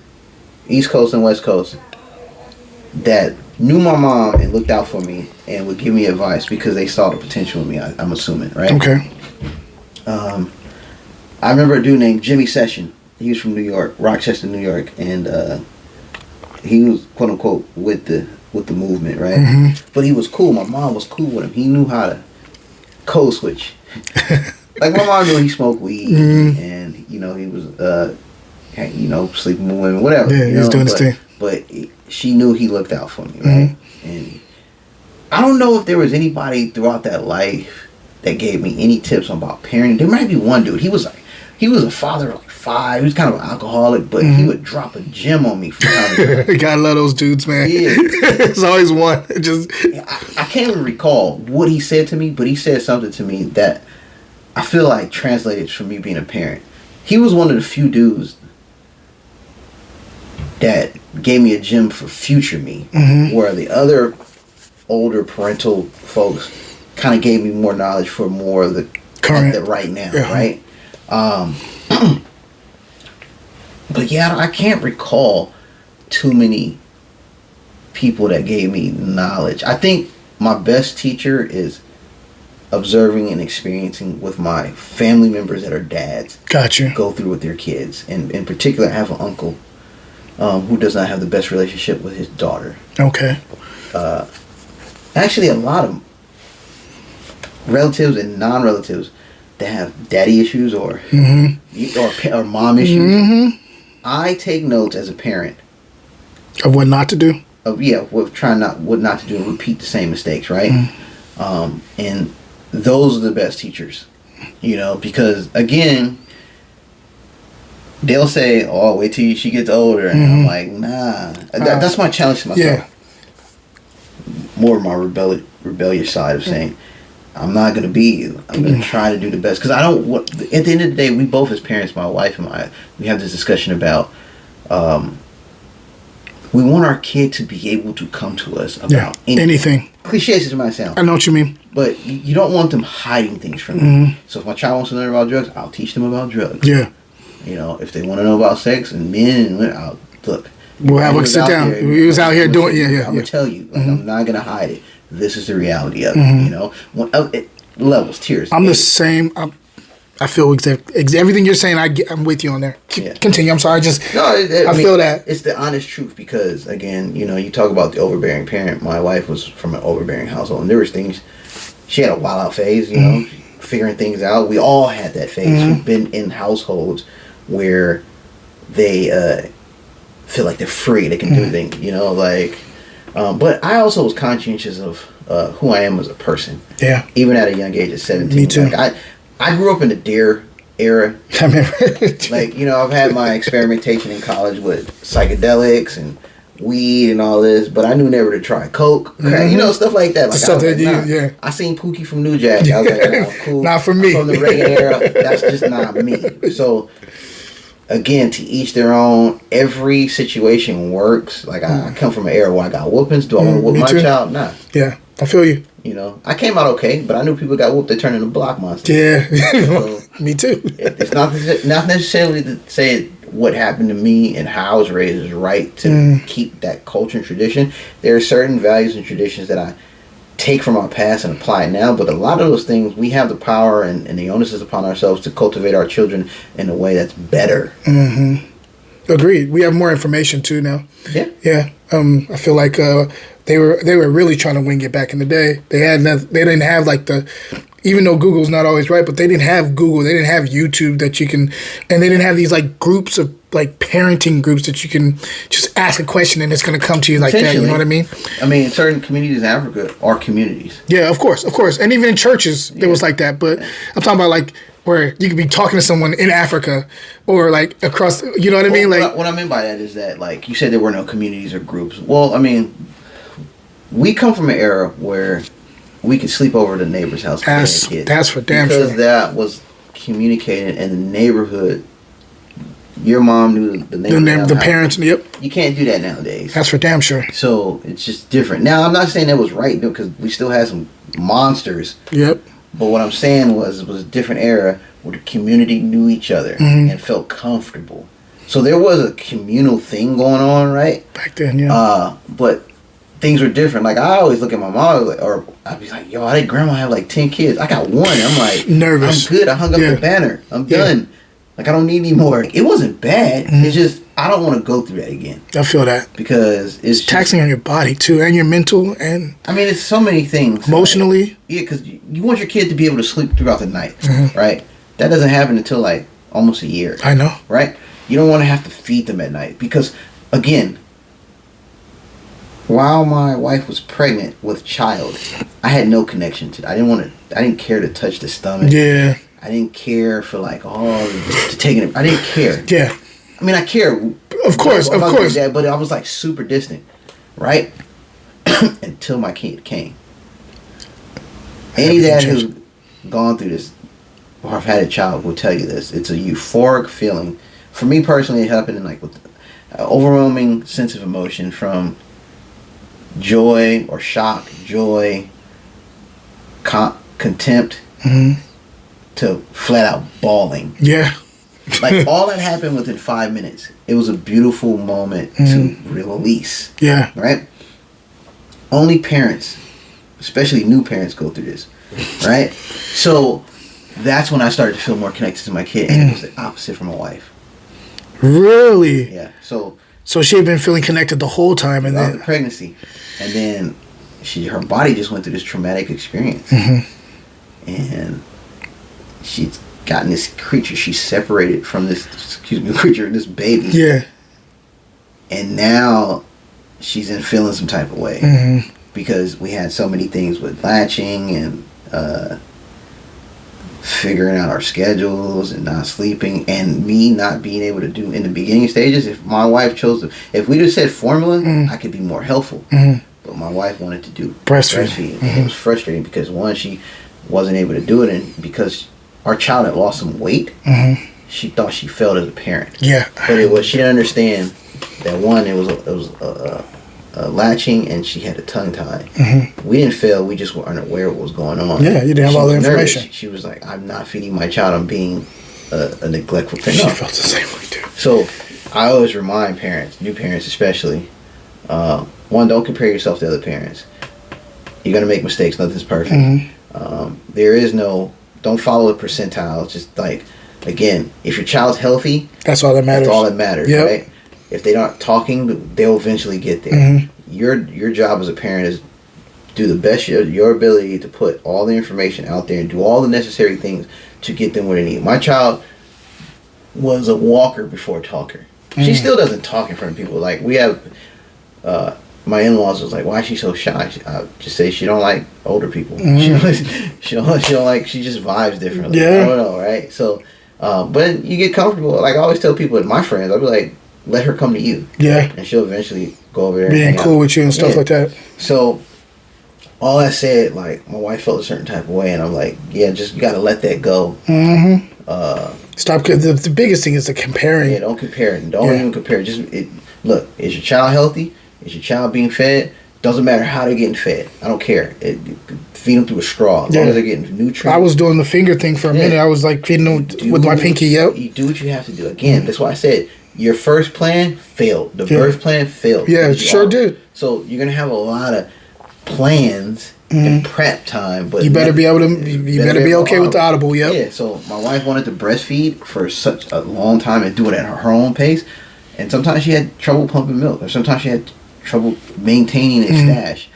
East Coast and West Coast, that knew my mom and looked out for me and would give me advice because they saw the potential in me, I'm assuming, right? Okay. I remember a dude named Jimmy Session. He was from New York, Rochester, New York, and he was, quote unquote, with the movement, right? But he was cool. My mom was cool with him. He knew how to code switch. Like my mom knew he smoked weed, and he was sleeping with women, whatever. Yeah, he was doing his thing. But she knew he looked out for me, right? And I don't know if there was anybody throughout that life that gave me any tips about parenting. There might be one dude. He was a father of like 5. He was kind of an alcoholic, but he would drop a gem on me from time to time. Gotta love those dudes, man. Yeah. It's always one. I can't even recall what he said to me, but he said something to me that I feel like translated for me being a parent. He was one of the few dudes that gave me a gem for future me, where the other older parental folks kind of gave me more knowledge for more of the current, right now, right? But yeah, I can't recall too many people that gave me knowledge. I think my best teacher is observing and experiencing with my family members that are dads. Gotcha. Go through with their kids. And in particular, I have an uncle who does not have the best relationship with his daughter. Okay. Actually, a lot of relatives and non-relatives that have daddy issues or mom issues. I take notes as a parent of what not to do. What not to do and repeat the same mistakes, right? And those are the best teachers, because again, they'll say, "Oh, wait till she gets older," and I'm like, "Nah." That's my challenge to myself. Yeah. More of my rebellious side of saying, "I'm not gonna be you. I'm gonna try to do the best." Because I don't. At the end of the day, we both as parents, my wife and I, we have this discussion about. We want our kid to be able to come to us about anything. Cliches as it might sound. I know what you mean. But you don't want them hiding things from you. So if my child wants to learn about drugs, I'll teach them about drugs. Yeah. You know, if they want to know about sex and men and women, look. We'll have a sit down. We was out here doing, I'm gonna tell you. Like, I'm not gonna hide it. This is the reality of it. You know, levels, tiers. I'm the same. I feel everything you're saying. I'm with you on there. Continue. I'm sorry. I feel that it's the honest truth because again, you know, you talk about the overbearing parent. My wife was from an overbearing household, and there was things. She had a wild out phase. You know, figuring things out. We all had that phase. We've been in households where they feel like they're free. They can do things. You know, like. But I also was conscientious of who I am as a person. Yeah. Even at a young age of 17. Me too. Like I grew up in the DARE era. Like, you know, I've had my experimentation in college with psychedelics and weed and all this, but I knew never to try coke, crack, you know, stuff like that. Like, I seen Pookie from New Jack. I was like, oh, cool. Not for me. From the Reagan era, that's just not me. So, again, to each their own. Every situation works. Like, I come from an era where I got whoopings. Do I want to whoop my child? Nah. Yeah, I feel you. You know, I came out okay, but I knew people got whooped. They turned into block monsters. Yeah, so, me too. It's not necessarily to say what happened to me and how I was raised is right to keep that culture and tradition. There are certain values and traditions that I take from our past and apply it now, but a lot of those things, we have the power and the onus is upon ourselves to cultivate our children in a way that's better. Agreed. We have more information too now. Yeah. I feel like they were really trying to wing it back in the day. They didn't have like even though Google's not always right, but they didn't have Google. They didn't have YouTube that you can, and they didn't have these like groups of like parenting groups that you can just ask a question and it's going to come to you like that. You know what I mean? I mean, certain communities in Africa are communities. Yeah, of course. And even in churches, there was like that. But I'm talking about like where you could be talking to someone in Africa or like across, you know what I mean? Like what I mean by that is that like you said there were no communities or groups. Well, I mean, we come from an era where we could sleep over at the neighbor's house. That's for damn sure. Because that was communicated in the neighborhood. Your mom knew the name the parents. Yep. You can't do that nowadays. That's for damn sure. So it's just different. Now I'm not saying that was right because we still had some monsters. Yep. But what I'm saying was it was a different era where the community knew each other and felt comfortable. So there was a communal thing going on, right? Back then, yeah. But things were different. Like I always look at my mom, or I'd be like, "Yo, I think grandma have like 10 kids. I got one." I'm like, nervous. I'm good. I hung up the banner. I'm done. Like I don't need any more. It wasn't bad. It's just I don't want to go through that again. I feel that because it's taxing on your body too, and your mental, and I mean, it's so many things emotionally. Like, yeah, because you want your kid to be able to sleep throughout the night, right? That doesn't happen until like almost a year. I know, right? You don't want to have to feed them at night because, again, while my wife was pregnant with child, I had no connection to. I didn't care to touch the stomach. Yeah. I didn't care for like to take it. I didn't care. Yeah. I mean, I care. Of course. That, but I was like super distant, right? Until my kid came. Any dad who's gone through this or have had a child will tell you this. It's a euphoric feeling. For me personally, it happened in like with an overwhelming sense of emotion from joy or shock, joy, contempt. To flat out bawling. Yeah. Like all that happened within 5 minutes. It was a beautiful moment to release. Yeah. Right? Only parents, especially new parents, go through this. Right? So that's when I started to feel more connected to my kid. And it was the opposite from my wife. Really? Yeah. So she had been feeling connected the whole time and then the pregnancy. And then her body just went through this traumatic experience. And she's gotten this creature. She's separated from this creature, this baby. Yeah. And now she's in feeling some type of way because we had so many things with latching and figuring out our schedules and not sleeping and me not being able to do in the beginning stages. If my wife chose to, if we just said formula, I could be more helpful. But my wife wanted to do breastfeeding. And it was frustrating because one, she wasn't able to do it, and because our child had lost some weight, she thought she failed as a parent. Yeah, but she didn't understand that one, it was a latching, and she had a tongue tie. We didn't fail; we just were unaware of what was going on. Yeah, you didn't have all the information. She was like, "I'm not feeding my child. I'm being a neglectful parent. She No. felt the same way too. So I always remind parents, new parents especially, one, don't compare yourself to other parents. You're gonna make mistakes. Nothing's perfect. There is no. Don't follow the percentiles. Just like, again, if your child's healthy, That's all that matters. that's all that matters, Yep. right? If they're not talking, they'll eventually get there. Your job as a parent is do the best your ability to put all the information out there and do all the necessary things to get them where they need. My child was a walker before a talker. She still doesn't talk in front of people. Like, we have, my in-laws was like, why is she so shy? I just say she don't like older people. She don't like, she just vibes differently. Yeah. I don't know, right? So, but you get comfortable. Like, I always tell people, my friends, I'll be like, let her come to you. Yeah. And she'll eventually go over there and Being hang cool out. with you and stuff like that. So, all that said, like, my wife felt a certain type of way, and I'm like, yeah, just, you gotta let that go. Stop. The biggest thing is the comparing. Yeah, don't compare it. Don't even compare it. Just, look, is your child healthy? Is your child being fed? Doesn't matter how they're getting fed. I don't care. Feed them through a straw. As long as they're getting nutrients. I was doing the finger thing for a minute. I was like feeding them with my pinky. Yep. You do what you have to do. Again, that's why I said your first plan failed. The birth plan failed. Yeah, it sure did. So you're gonna have a lot of plans and prep time, but You better be able to. You better be okay with the audible. Yep. Yeah. So my wife wanted to breastfeed for such a long time and do it at her own pace, and sometimes she had trouble pumping milk, or sometimes she had trouble maintaining a stash.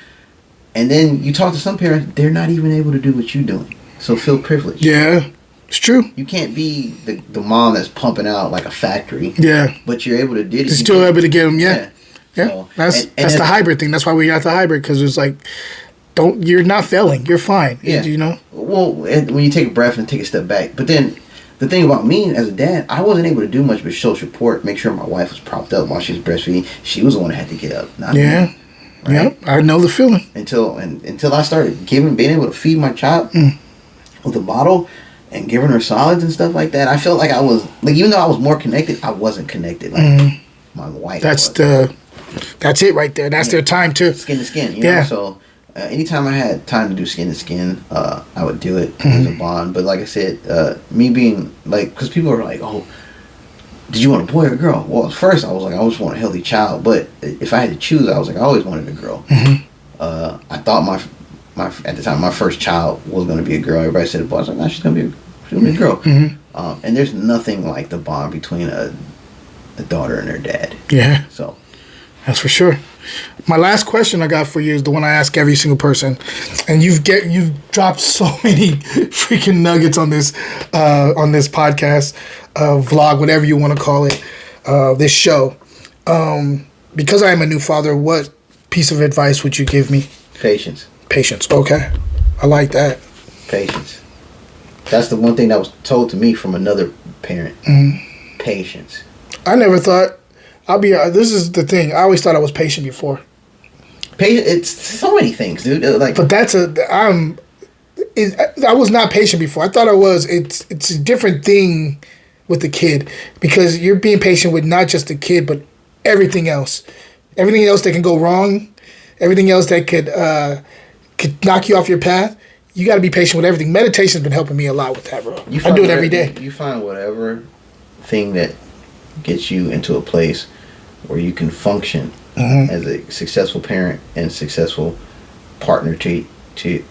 And then you talk to some parents, they're not even able to do what you're doing. So feel privileged. Yeah, it's true. You can't be the mom that's pumping out like a factory. Yeah. But you're able to do it. You're still able to get them. Yeah. Yeah. So, that's and the hybrid thing. That's why we got the hybrid, because it's like, you're not failing. You're fine. Yeah. You know. Well, when you take a breath and take a step back, but then the thing about me as a dad, I wasn't able to do much but show support, make sure my wife was propped up while she was breastfeeding. She was the one that had to get up, not me. Right? Yep. I know the feeling. Until I started being able to feed my child with a bottle and giving her solids and stuff like that, I felt like I was, like, even though I was more connected, I wasn't connected like my wife. That's it right there. That's their time too. Skin to skin, you know? So anytime I had time to do skin to skin, I would do it as a bond. But like I said, me being like, because people are like, oh, did you want a boy or a girl? Well, at first I was like, I always want a healthy child. But if I had to choose, I was like, I always wanted a girl. I thought my at the time my first child was going to be a girl. Everybody said a boy. I was like, no, she's going to be a girl. And there's nothing like the bond between a daughter and her dad. Yeah. So that's for sure. My last question I got for you is the one I ask every single person, and you've dropped so many freaking nuggets on this podcast, vlog, whatever you want to call it, this show. Because I am a new father, what piece of advice would you give me? Patience. Patience. Okay, I like that. Patience. That's the one thing that was told to me from another parent. Patience. I never thought. This is the thing. I always thought I was patient before. Patient. It's so many things, dude. Like, but I was not patient before. I thought I was. It's a different thing with the kid, because you're being patient with not just the kid, but everything else. Everything else that can go wrong. Everything else that could knock you off your path. You got to be patient with everything. Meditation's been helping me a lot with that, bro. I do it every day. You find whatever thing that gets you into a place where you can function as a successful parent and successful partner to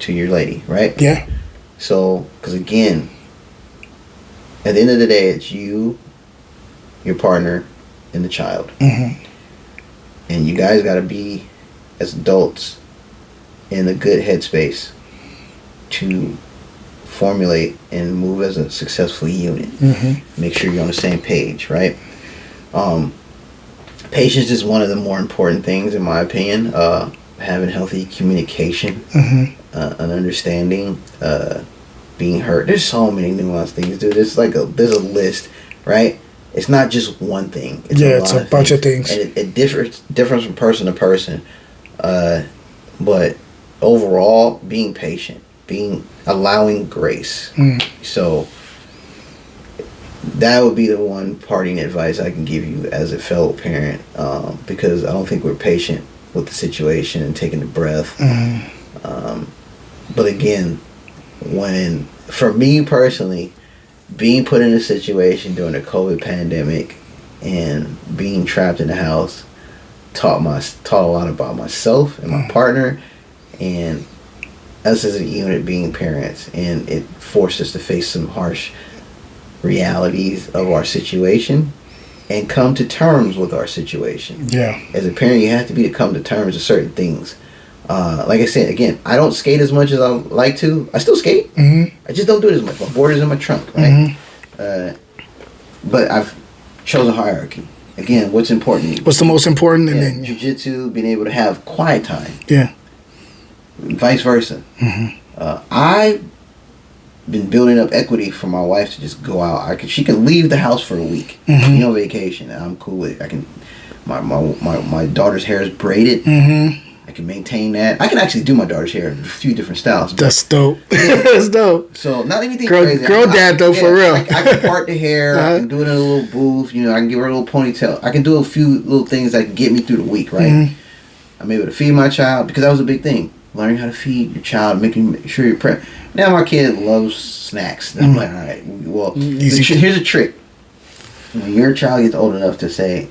your lady, right? Yeah. So, because again, at the end of the day, it's you, your partner, and the child. And you guys got to be, as adults, in a good headspace to formulate and move as a successful unit. Make sure you're on the same page, right? Patience is one of the more important things, in my opinion. Having healthy communication, an understanding, being heard. There's so many nuanced things, dude. There's a list, right? It's not just one thing. It's a bunch of things. And it differs from person to person. But overall, being patient, allowing grace. So that would be the one parting advice I can give you as a fellow parent, because I don't think we're patient with the situation and taking the breath. But again, for me personally, being put in a situation during the COVID pandemic and being trapped in the house taught a lot about myself and my partner and us as a unit being parents, and it forced us to face some harsh realities of our situation and come to terms with our situation. Yeah. As a parent, you have to be to come to terms with certain things. Like I said, again, I don't skate as much as I like to. I still skate. Mm-hmm. I just don't do it as much. My board is in my trunk, right? But I've chosen hierarchy. Again, what's important? What's the most important? And Yeah, then jiu-jitsu, being able to have quiet time. yeah. Vice versa. I've been building up equity for my wife to just go out. She can leave the house for a week, vacation, and I'm cool with it. I can. My daughter's hair is braided. I can maintain that. I can actually do my daughter's hair in a few different styles. That's dope. That's dope. So not anything Girl, crazy. girl dad though, for real. I can part the hair. I can do it in a little booth. I can give her a little ponytail. I can do a few little things that can get me through the week, right? I'm able to feed my child, because that was a big thing. Learning how to feed your child, making sure you're prepped. Now my kid loves snacks. And I'm like, all right, well, here's a trick. When your child gets old enough to say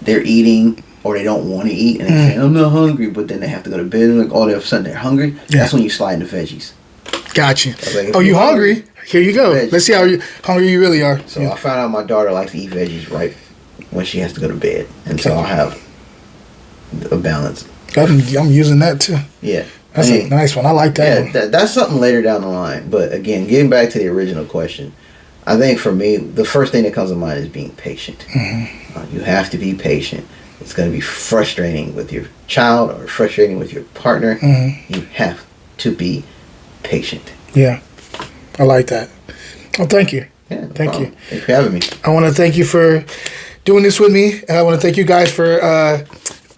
they're eating or they don't want to eat, and they say, I'm not hungry, but then they have to go to bed, and like all of a sudden they're hungry, that's when you slide into veggies. Gotcha. Like, Oh, you hungry? Here you go. Let's see how hungry you really are. So I found out my daughter likes to eat veggies right when she has to go to bed. And so I'll have a balance. I'm using that too. Yeah. That's a nice one. I like that one. That's something later down the line. But again, getting back to the original question, I think for me, the first thing that comes to mind is being patient. You have to be patient. It's going to be frustrating with your child or frustrating with your partner. You have to be patient. Yeah. I like that. Well, thank you. Yeah, no Thank problem. you. Thanks for having me. I want to thank you for doing this with me, and I want to thank you guys for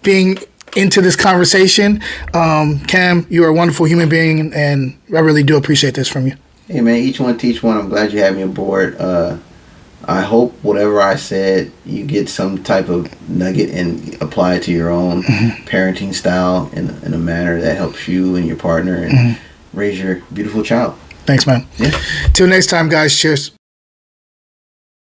being into this conversation. Cam, you are a wonderful human being, and I really do appreciate this from you. Hey man, each one teach one. I'm glad you had me aboard. I hope whatever I said, you get some type of nugget and apply it to your own parenting style in a manner that helps you and your partner and raise your beautiful child. Thanks, man. Yeah. Till next time, guys. Cheers.